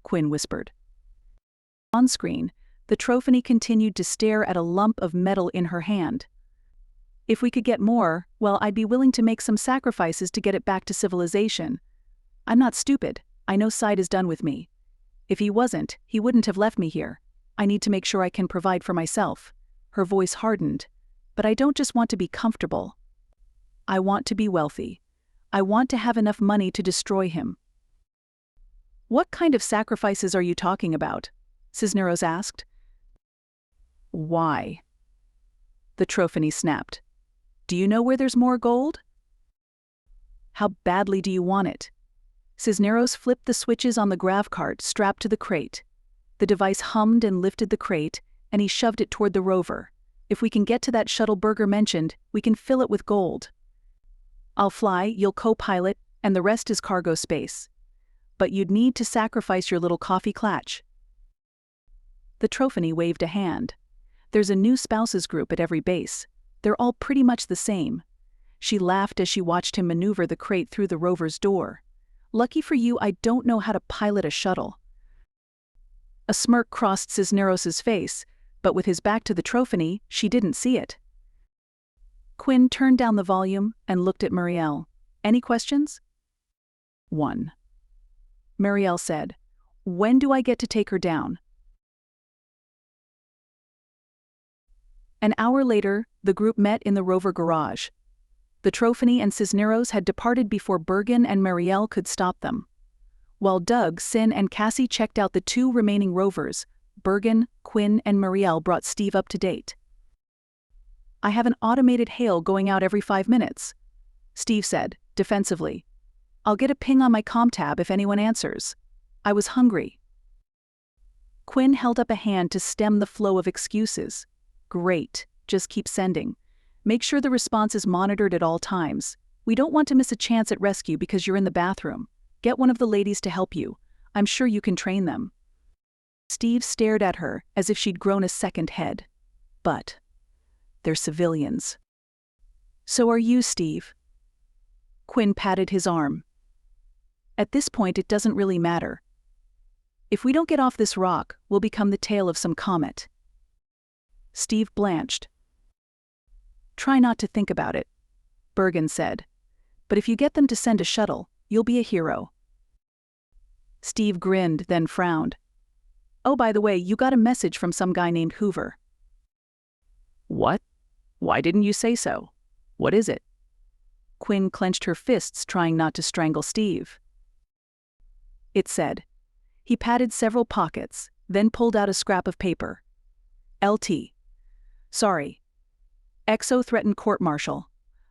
Quinn whispered. On screen, the Trophany continued to stare at a lump of metal in her hand. If we could get more, well, I'd be willing to make some sacrifices to get it back to civilization. I'm not stupid. I know Side is done with me. If he wasn't, he wouldn't have left me here. I need to make sure I can provide for myself. Her voice hardened. But I don't just want to be comfortable. I want to be wealthy. I want to have enough money to destroy him. What kind of sacrifices are you talking about? Cisneros asked. Why? The Trophany snapped. Do you know where there's more gold? How badly do you want it? Cisneros flipped the switches on the grav cart strapped to the crate. The device hummed and lifted the crate, and he shoved it toward the rover. If we can get to that shuttle Berger mentioned, we can fill it with gold. I'll fly, you'll co-pilot, and the rest is cargo space. But you'd need to sacrifice your little coffee clatch. The Trophany waved a hand. There's a new spouses group at every base. They're all pretty much the same. She laughed as she watched him maneuver the crate through the rover's door. Lucky for you, I don't know how to pilot a shuttle. A smirk crossed Cisneros' face, but with his back to the Trophany, she didn't see it. Quinn turned down the volume and looked at Muriel. Any questions? 1. Muriel said, When do I get to take her down? An hour later, the group met in the rover garage. The Trophany and Cisneros had departed before Bergen and Muriel could stop them. While Doug, Sin, and Cassie checked out the 2 remaining rovers, Bergen, Quinn, and Muriel brought Steve up to date. I have an automated hail going out every 5 minutes, Steve said, defensively. I'll get a ping on my comm tab if anyone answers. I was hungry. Quinn held up a hand to stem the flow of excuses. Great, just keep sending. Make sure the response is monitored at all times. We don't want to miss a chance at rescue because you're in the bathroom. Get one of the ladies to help you. I'm sure you can train them. Steve stared at her as if she'd grown a second head. But they're civilians. So are you, Steve. Quinn patted his arm. At this point, it doesn't really matter. If we don't get off this rock, we'll become the tail of some comet. Steve blanched. Try not to think about it, Bergen said. But if you get them to send a shuttle, you'll be a hero. Steve grinned, then frowned. Oh, by the way, you got a message from some guy named Hoover. What? Why didn't you say so? What is it? Quinn clenched her fists, trying not to strangle Steve. It said. He patted several pockets, then pulled out a scrap of paper. LT. Sorry. XO threatened court-martial.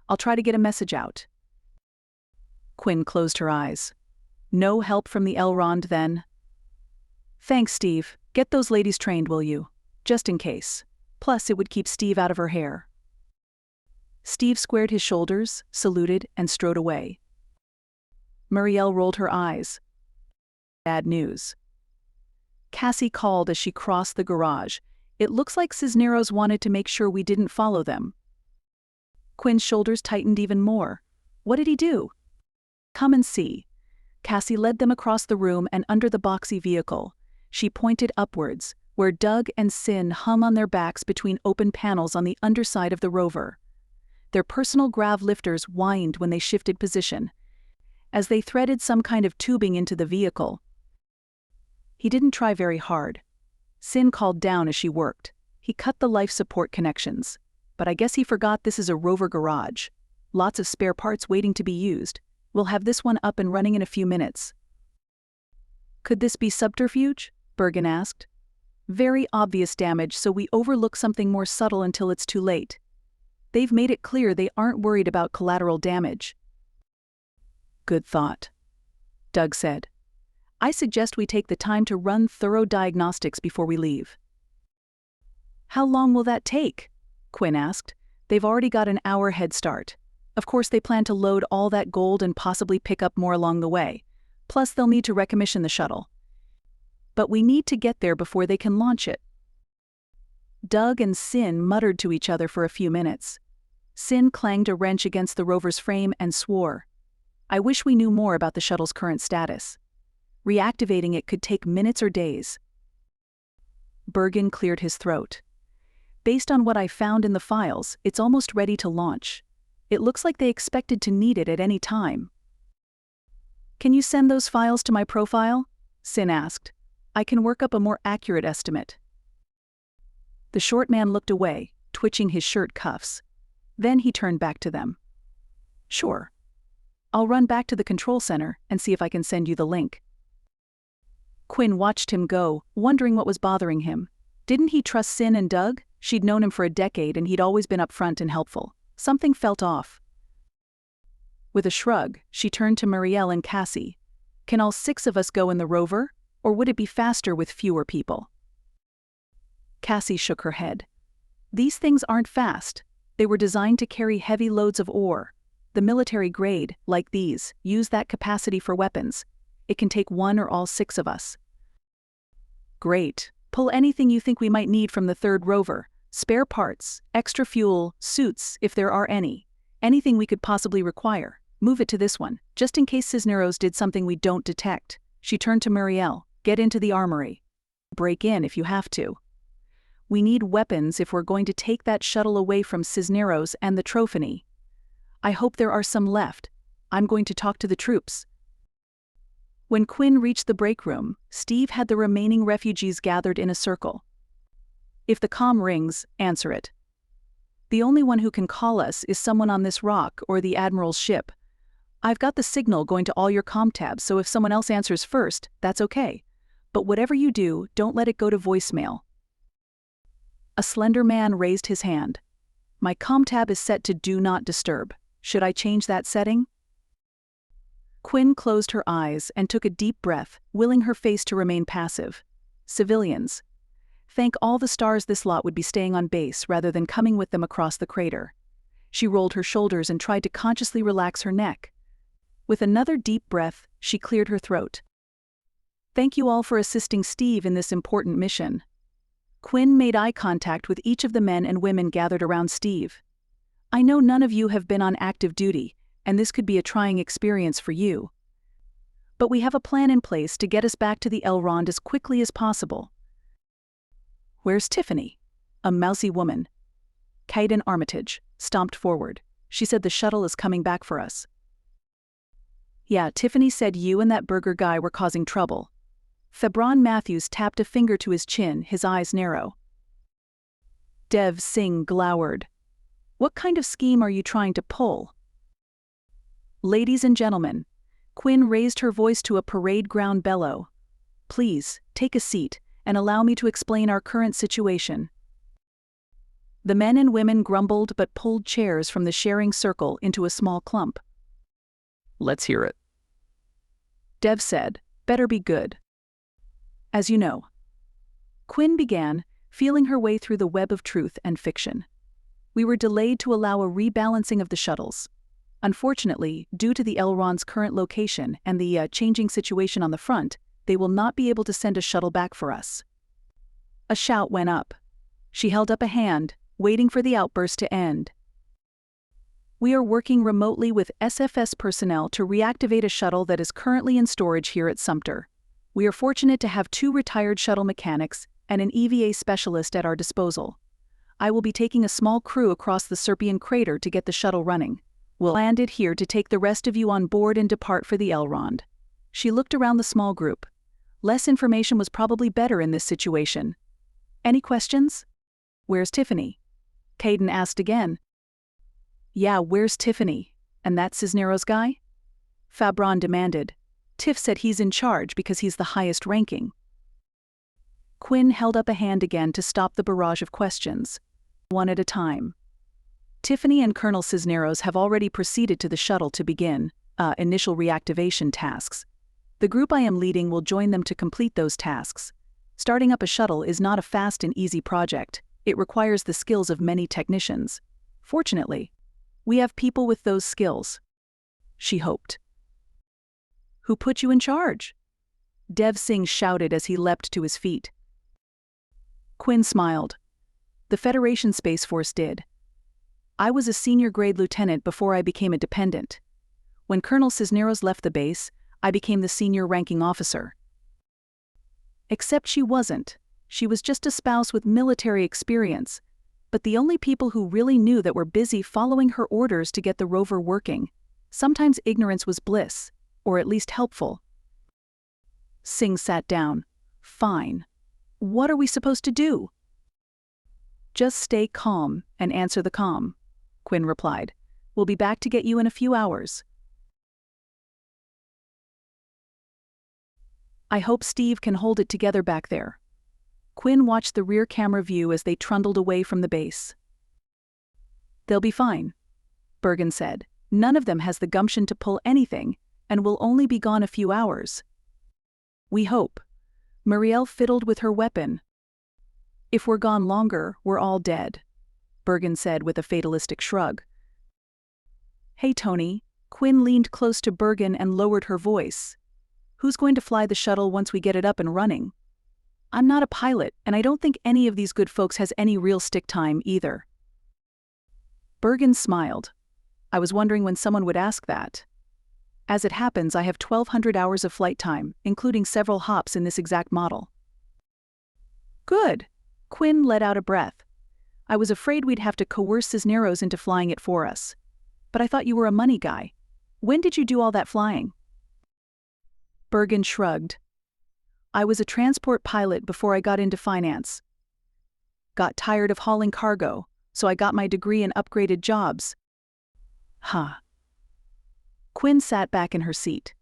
I'll try to get a message out. Quinn closed her eyes. No help from the Elrond, then? Thanks, Steve. Get those ladies trained, will you? Just in case. Plus, it would keep Steve out of her hair. Steve squared his shoulders, saluted, and strode away. Muriel rolled her eyes. Bad news. Cassie called as she crossed the garage. It looks like Cisneros wanted to make sure we didn't follow them. Quinn's shoulders tightened even more. What did he do? Come and see. Cassie led them across the room and under the boxy vehicle. She pointed upwards, where Doug and Sin hung on their backs between open panels on the underside of the rover. Their personal grav lifters whined when they shifted position, as they threaded some kind of tubing into the vehicle. He didn't try very hard. Sin called down as she worked. He cut the life support connections. But I guess he forgot this is a rover garage. Lots of spare parts waiting to be used. We'll have this one up and running in a few minutes. Could this be subterfuge? Bergen asked. Very obvious damage, so we overlook something more subtle until it's too late. They've made it clear they aren't worried about collateral damage. Good thought, Doug said. I suggest we take the time to run thorough diagnostics before we leave. How long will that take? Quinn asked. They've already got an hour head start. Of course, they plan to load all that gold and possibly pick up more along the way. Plus, they'll need to recommission the shuttle. But we need to get there before they can launch it. Doug and Sin muttered to each other for a few minutes. Sin clanged a wrench against the rover's frame and swore. I wish we knew more about the shuttle's current status. Reactivating it could take minutes or days. Bergen cleared his throat. Based on what I found in the files, it's almost ready to launch. It looks like they expected to need it at any time. Can you send those files to my profile? Sin asked. I can work up a more accurate estimate. The short man looked away, twitching his shirt cuffs. Then he turned back to them. Sure. I'll run back to the control center and see if I can send you the link. Quinn watched him go, wondering what was bothering him. Didn't he trust Sin and Doug? She'd known him for a decade and he'd always been upfront and helpful. Something felt off. With a shrug, she turned to Muriel and Cassie. Can all 6 of us go in the rover, or would it be faster with fewer people? Cassie shook her head. These things aren't fast. They were designed to carry heavy loads of ore. The military grade, like these, use that capacity for weapons. It can take 1 or all 6 of us. Great. Pull anything you think we might need from the 3rd rover. Spare parts, extra fuel, suits, if there are any. Anything we could possibly require. Move it to this one, just in case Cisneros did something we don't detect. She turned to Muriel. Get into the armory. Break in if you have to. We need weapons if we're going to take that shuttle away from Cisneros and the Trophany. I hope there are some left. I'm going to talk to the troops. When Quinn reached the break room, Steve had the remaining refugees gathered in a circle. If the comm rings, answer it. The only one who can call us is someone on this rock or the Admiral's ship. I've got the signal going to all your comm tabs, so if someone else answers first, that's okay. But whatever you do, don't let it go to voicemail. A slender man raised his hand. My comm tab is set to Do Not Disturb. Should I change that setting? Quinn closed her eyes and took a deep breath, willing her face to remain passive. Civilians. Thank all the stars this lot would be staying on base rather than coming with them across the crater. She rolled her shoulders and tried to consciously relax her neck. With another deep breath, she cleared her throat. Thank you all for assisting Steve in this important mission. Quinn made eye contact with each of the men and women gathered around Steve. I know none of you have been on active duty, and this could be a trying experience for you. But we have a plan in place to get us back to the Elrond as quickly as possible. Where's Tiffany? A mousy woman. Caden Armitage stomped forward. She said the shuttle is coming back for us. Yeah, Tiffany said you and that burger guy were causing trouble. Febron Matthews tapped a finger to his chin, his eyes narrow. Dev Singh glowered. What kind of scheme are you trying to pull? Ladies and gentlemen, Quinn raised her voice to a parade ground bellow. Please, take a seat, and allow me to explain our current situation. The men and women grumbled but pulled chairs from the sharing circle into a small clump. Let's hear it. Dev said, better be good. As you know. Quinn began, feeling her way through the web of truth and fiction. We were delayed to allow a rebalancing of the shuttles. Unfortunately, due to the Elrond's current location and the changing situation on the front, they will not be able to send a shuttle back for us. A shout went up. She held up a hand, waiting for the outburst to end. We are working remotely with SFS personnel to reactivate a shuttle that is currently in storage here at Sumter. We are fortunate to have 2 retired shuttle mechanics and an EVA specialist at our disposal. I will be taking a small crew across the Serpian crater to get the shuttle running. We'll land it here to take the rest of you on board and depart for the Elrond. She looked around the small group. Less information was probably better in this situation. Any questions? Where's Tiffany? Caden asked again. Yeah, where's Tiffany? And that Cisneros guy? Fabron demanded. Tiff said he's in charge because he's the highest ranking. Quinn held up a hand again to stop the barrage of questions. One at a time. Tiffany and Colonel Cisneros have already proceeded to the shuttle to begin initial reactivation tasks. The group I am leading will join them to complete those tasks. Starting up a shuttle is not a fast and easy project. It requires the skills of many technicians. Fortunately, we have people with those skills. She hoped. Who put you in charge? Dev Singh shouted as he leapt to his feet. Quinn smiled. The Federation Space Force did. I was a senior grade lieutenant before I became a dependent. When Colonel Cisneros left the base, I became the senior ranking officer. Except she wasn't. She was just a spouse with military experience, but the only people who really knew that were busy following her orders to get the rover working. Sometimes ignorance was bliss, or at least helpful. Singh sat down. Fine. What are we supposed to do? Just stay calm and answer the comm, Quinn replied. We'll be back to get you in a few hours. I hope Steve can hold it together back there. Quinn watched the rear camera view as they trundled away from the base. They'll be fine, Bergen said. None of them has the gumption to pull anything, and will only be gone a few hours. We hope. Muriel fiddled with her weapon. If we're gone longer, we're all dead, Bergen said with a fatalistic shrug. Hey Tony, Quinn leaned close to Bergen and lowered her voice. Who's going to fly the shuttle once we get it up and running? I'm not a pilot, and I don't think any of these good folks has any real stick time either. Bergen smiled. I was wondering when someone would ask that. As it happens, I have 1,200 hours of flight time, including several hops in this exact model. Good. Quinn let out a breath. I was afraid we'd have to coerce Cisneros into flying it for us. But I thought you were a money guy. When did you do all that flying? Bergen shrugged. I was a transport pilot before I got into finance. Got tired of hauling cargo, so I got my degree and upgraded jobs. Huh. Quinn sat back in her seat.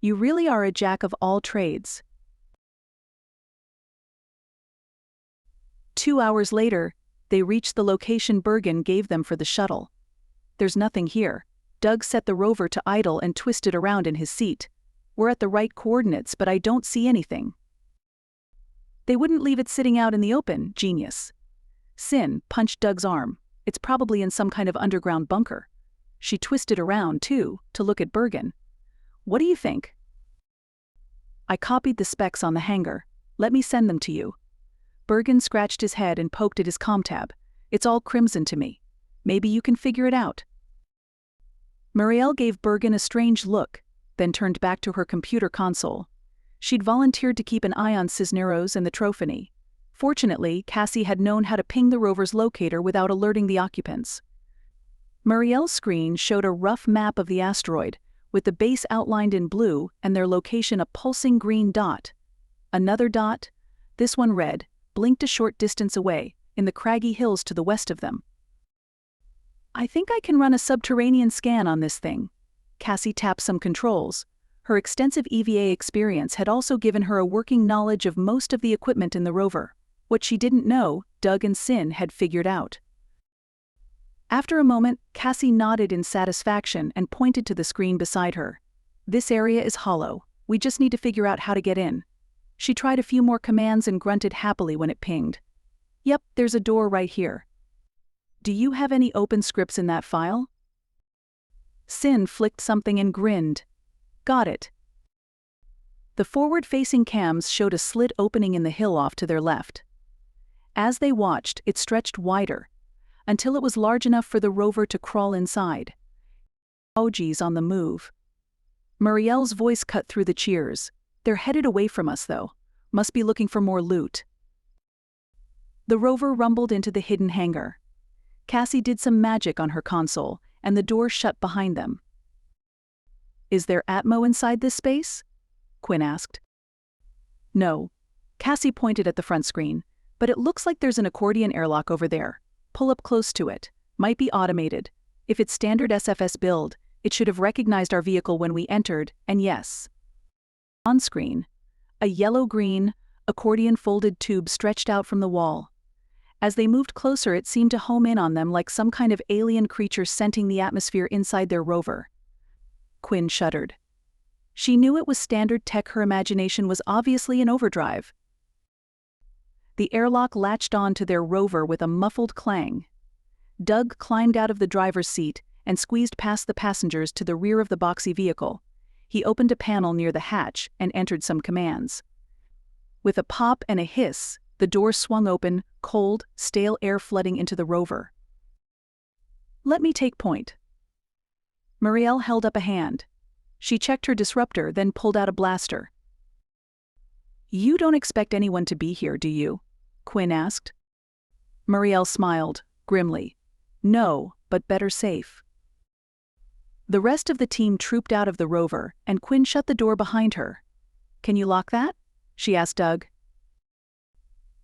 You really are a jack of all trades. 2 hours later, they reached the location Bergen gave them for the shuttle. There's nothing here. Doug set the rover to idle and twisted around in his seat. We're at the right coordinates, but I don't see anything. They wouldn't leave it sitting out in the open, genius. Sin punched Doug's arm. It's probably in some kind of underground bunker. She twisted around, too, to look at Bergen. What do you think? I copied the specs on the hangar. Let me send them to you. Bergen scratched his head and poked at his ComTab. It's all crimson to me. Maybe you can figure it out. Muriel gave Bergen a strange look, then turned back to her computer console. She'd volunteered to keep an eye on Cisneros and the Trophany. Fortunately, Cassie had known how to ping the rover's locator without alerting the occupants. Muriel's screen showed a rough map of the asteroid, with the base outlined in blue and their location a pulsing green dot. Another dot, this one red, blinked a short distance away, in the craggy hills to the west of them. I think I can run a subterranean scan on this thing. Cassie tapped some controls. Her extensive EVA experience had also given her a working knowledge of most of the equipment in the rover. What she didn't know, Doug and Sin had figured out. After a moment, Cassie nodded in satisfaction and pointed to the screen beside her. This area is hollow. We just need to figure out how to get in. She tried a few more commands and grunted happily when it pinged. Yep, there's a door right here. Do you have any open scripts in that file? Sin flicked something and grinned. Got it. The forward-facing cams showed a slit opening in the hill off to their left. As they watched, it stretched wider, until it was large enough for the rover to crawl inside. Emojis on the move. Muriel's voice cut through the cheers. They're headed away from us, though. Must be looking for more loot. The rover rumbled into the hidden hangar. Cassie did some magic on her console, and the door shut behind them. Is there Atmo inside this space? Quinn asked. No. Cassie pointed at the front screen. But it looks like there's an accordion airlock over there. Pull up close to it. Might be automated. If it's standard SFS build, it should have recognized our vehicle when we entered, and yes. On screen, a yellow-green, accordion folded tube stretched out from the wall. As they moved closer, it seemed to home in on them like some kind of alien creature scenting the atmosphere inside their rover. Quinn shuddered. She knew it was standard tech. Her imagination was obviously in overdrive. The airlock latched on to their rover with a muffled clang. Doug climbed out of the driver's seat and squeezed past the passengers to the rear of the boxy vehicle. He opened a panel near the hatch and entered some commands. With a pop and a hiss, the door swung open, cold, stale air flooding into the rover. Let me take point. Muriel held up a hand. She checked her disruptor, then pulled out a blaster. You don't expect anyone to be here, do you? Quinn asked. Muriel smiled, grimly. No, but better safe. The rest of the team trooped out of the rover, and Quinn shut the door behind her. Can you lock that? She asked Doug.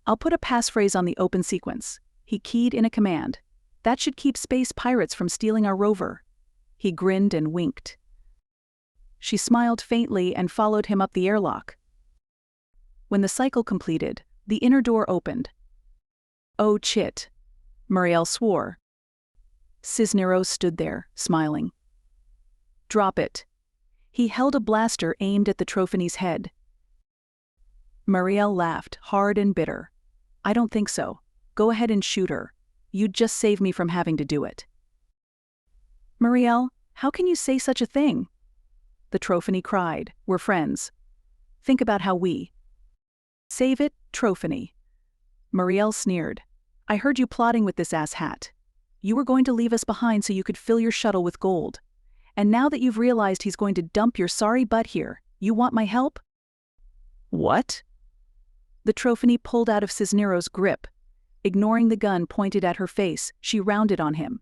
I'll put a passphrase on the open sequence. He keyed in a command. That should keep space pirates from stealing our rover. He grinned and winked. She smiled faintly and followed him up the airlock. When the cycle completed, the inner door opened. Oh, chit. Muriel swore. Cisneros stood there, smiling. Drop it. He held a blaster aimed at the Trophany's head. Muriel laughed, hard and bitter. I don't think so. Go ahead and shoot her. You'd just save me from having to do it. Muriel, how can you say such a thing? The Trophany cried. We're friends. Think about how we. Save it, Trophany. Muriel sneered. I heard you plotting with this ass hat. You were going to leave us behind so you could fill your shuttle with gold. And now that you've realized he's going to dump your sorry butt here, you want my help? What? The Trophany pulled out of Cisneros' grip. Ignoring the gun pointed at her face, she rounded on him.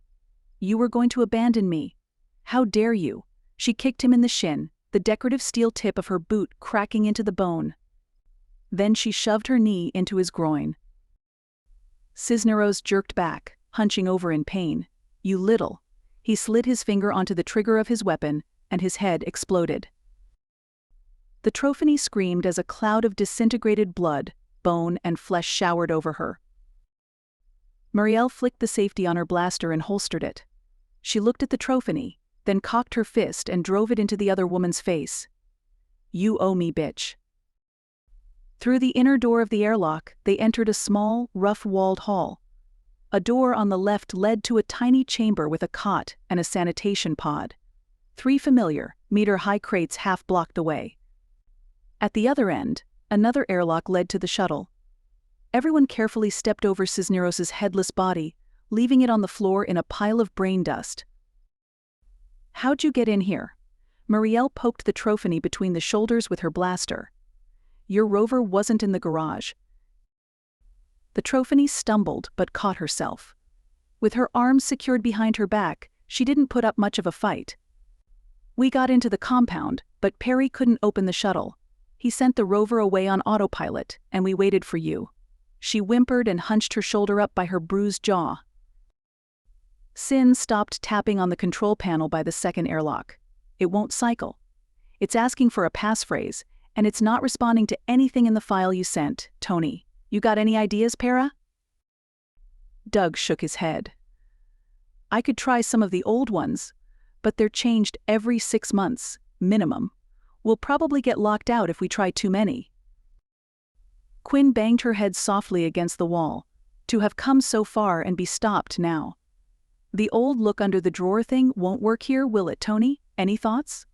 You were going to abandon me. How dare you? She kicked him in the shin, the decorative steel tip of her boot cracking into the bone. Then she shoved her knee into his groin. Cisneros jerked back, hunching over in pain. You little. He slid his finger onto the trigger of his weapon, and his head exploded. The Trophany screamed as a cloud of disintegrated blood, bone, and flesh showered over her. Muriel flicked the safety on her blaster and holstered it. She looked at the Trophany, then cocked her fist and drove it into the other woman's face. You owe me, bitch. Through the inner door of the airlock, they entered a small, rough-walled hall. A door on the left led to a tiny chamber with a cot and a sanitation pod. 3 familiar, meter-high crates half-blocked away. At the other end, another airlock led to the shuttle. Everyone carefully stepped over Cisneros' headless body, leaving it on the floor in a pile of brain dust. How'd you get in here? Muriel poked the Trophany between the shoulders with her blaster. Your rover wasn't in the garage. The Trophany stumbled but caught herself. With her arms secured behind her back, she didn't put up much of a fight. We got into the compound, but Perry couldn't open the shuttle. He sent the rover away on autopilot, and we waited for you. She whimpered and hunched her shoulder up by her bruised jaw. Sin stopped tapping on the control panel by the second airlock. It won't cycle. It's asking for a passphrase, and it's not responding to anything in the file you sent, Tony. You got any ideas, Para? Doug shook his head. I could try some of the old ones, but they're changed every 6 months, minimum. We'll probably get locked out if we try too many. Quinn banged her head softly against the wall. To have come so far and be stopped now. The old look under the drawer thing won't work here, will it, Tony? Any thoughts?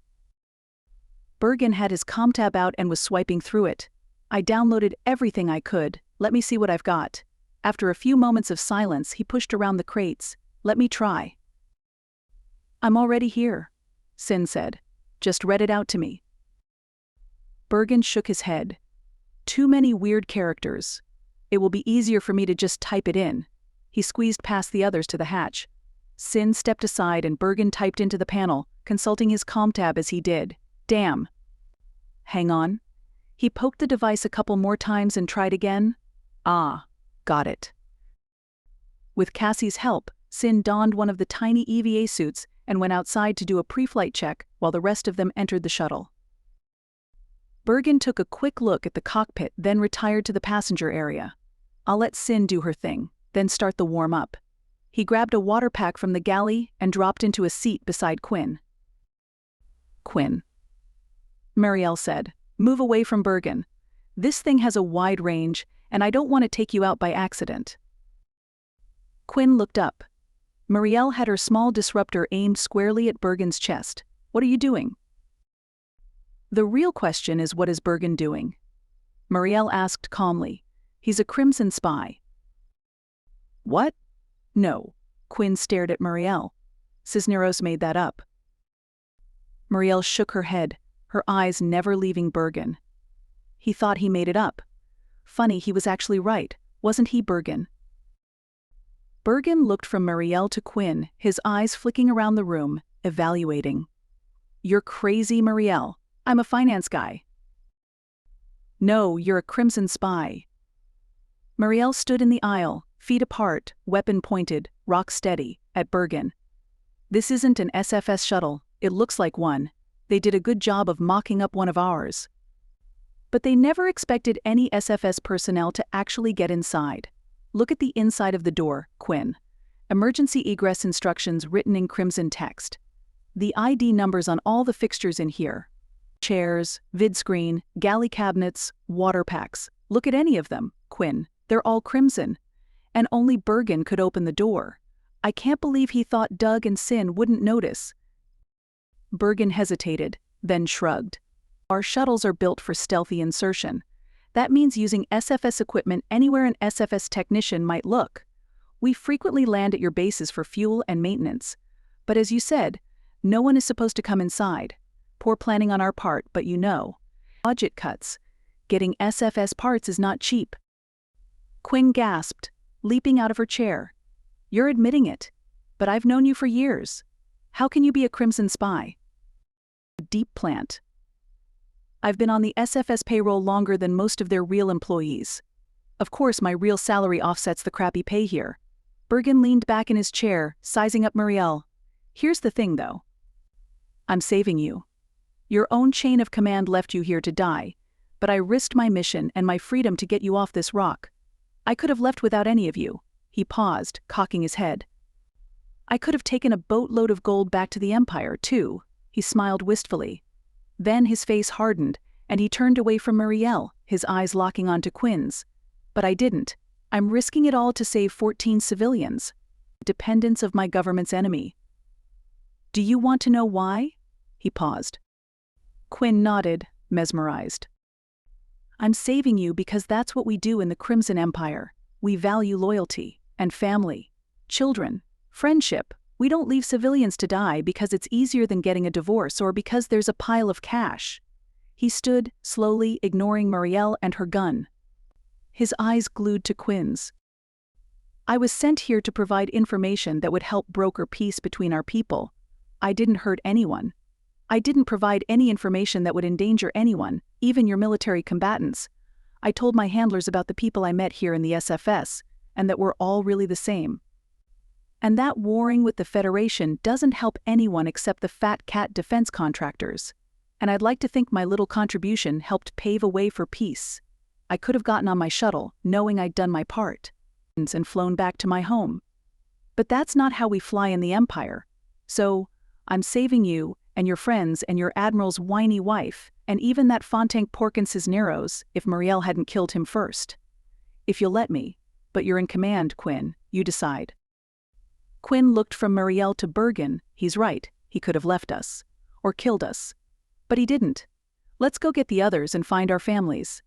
Bergen had his ComTab out and was swiping through it. I downloaded everything I could. Let me see what I've got. After a few moments of silence, he pushed around the crates. Let me try. I'm already here, Sin said. Just read it out to me. Bergen shook his head. Too many weird characters. It will be easier for me to just type it in. He squeezed past the others to the hatch. Sin stepped aside and Bergen typed into the panel, consulting his ComTab as he did. Damn. Hang on. He poked the device a couple more times and tried again. Ah, got it. With Cassie's help, Sin donned one of the tiny EVA suits and went outside to do a pre-flight check while the rest of them entered the shuttle. Bergen took a quick look at the cockpit, then retired to the passenger area. I'll let Sin do her thing, then start the warm-up. He grabbed a water pack from the galley and dropped into a seat beside Quinn. Quinn. Muriel said, move away from Bergen. This thing has a wide range, and I don't want to take you out by accident. Quinn looked up. Muriel had her small disruptor aimed squarely at Bergen's chest. What are you doing? The real question is, what is Bergen doing? Muriel asked calmly. He's a Krimson spy. What? No. Quinn stared at Muriel. Cisneros made that up. Muriel shook her head, her eyes never leaving Bergen. He thought he made it up. Funny, he was actually right, wasn't he, Bergen? Bergen looked from Muriel to Quinn, his eyes flicking around the room, evaluating. You're crazy, Muriel. I'm a finance guy. No, you're a Krimson spy. Muriel stood in the aisle, feet apart, weapon pointed, rock steady, at Bergen. This isn't an SFS shuttle, it looks like one. They did a good job of mocking up one of ours. But they never expected any SFS personnel to actually get inside. Look at the inside of the door, Quinn. Emergency egress instructions written in crimson text. The ID numbers on all the fixtures in here. Chairs, vid screen, galley cabinets, water packs. Look at any of them, Quinn. They're all crimson. And only Bergen could open the door. I can't believe he thought Doug and Sin wouldn't notice. Bergen hesitated, then shrugged. Our shuttles are built for stealthy insertion. That means using SFS equipment anywhere an SFS technician might look. We frequently land at your bases for fuel and maintenance. But as you said, no one is supposed to come inside. Poor planning on our part, but you know. Budget cuts. Getting SFS parts is not cheap. Quinn gasped, leaping out of her chair. You're admitting it. But I've known you for years. How can you be a Crimson spy? A deep plant. I've been on the SFS payroll longer than most of their real employees. Of course, my real salary offsets the crappy pay here. Bergen leaned back in his chair, sizing up Muriel. Here's the thing, though. I'm saving you. Your own chain of command left you here to die, but I risked my mission and my freedom to get you off this rock. I could have left without any of you. He paused, cocking his head. I could have taken a boatload of gold back to the Empire, too. He smiled wistfully. Then his face hardened, and he turned away from Muriel, his eyes locking onto Quinn's. But I didn't. I'm risking it all to save 14 civilians. Dependents of my government's enemy. Do you want to know why? He paused. Quinn nodded, mesmerized. I'm saving you because that's what we do in the Crimson Empire. We value loyalty and family, children, friendship. We don't leave civilians to die because it's easier than getting a divorce or because there's a pile of cash. He stood, slowly ignoring Muriel and her gun. His eyes glued to Quinn's. I was sent here to provide information that would help broker peace between our people. I didn't hurt anyone. I didn't provide any information that would endanger anyone, even your military combatants. I told my handlers about the people I met here in the SFS, and that we're all really the same. And that warring with the Federation doesn't help anyone except the fat cat defense contractors. And I'd like to think my little contribution helped pave a way for peace. I could have gotten on my shuttle, knowing I'd done my part, and flown back to my home. But that's not how we fly in the Empire. So, I'm saving you, and your friends, and your Admiral's whiny wife, and even that Fontank Porkin Cisneros, if Muriel hadn't killed him first. If you'll let me. But you're in command, Quinn. You decide. Quinn looked from Muriel to Bergen. He's right. He could have left us. Or killed us. But he didn't. Let's go get the others and find our families.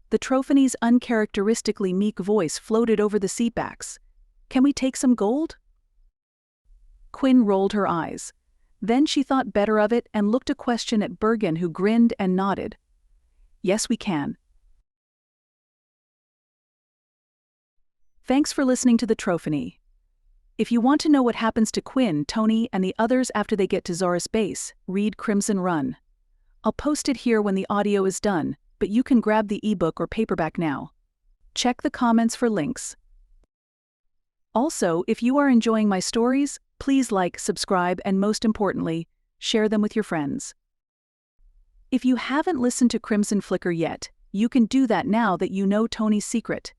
The Trophany's uncharacteristically meek voice floated over the seatbacks. Can we take some gold? Quinn rolled her eyes. Then she thought better of it and looked a question at Bergen, who grinned and nodded. Yes, we can. Thanks for listening to the Trophany. If you want to know what happens to Quinn, Tony, and the others after they get to Zoris Base, read Crimson Run. I'll post it here when the audio is done, but you can grab the ebook or paperback now. Check the comments for links. Also, if you are enjoying my stories, please like, subscribe, and most importantly, share them with your friends. If you haven't listened to Crimson Flicker yet, you can do that now that you know Tony's secret.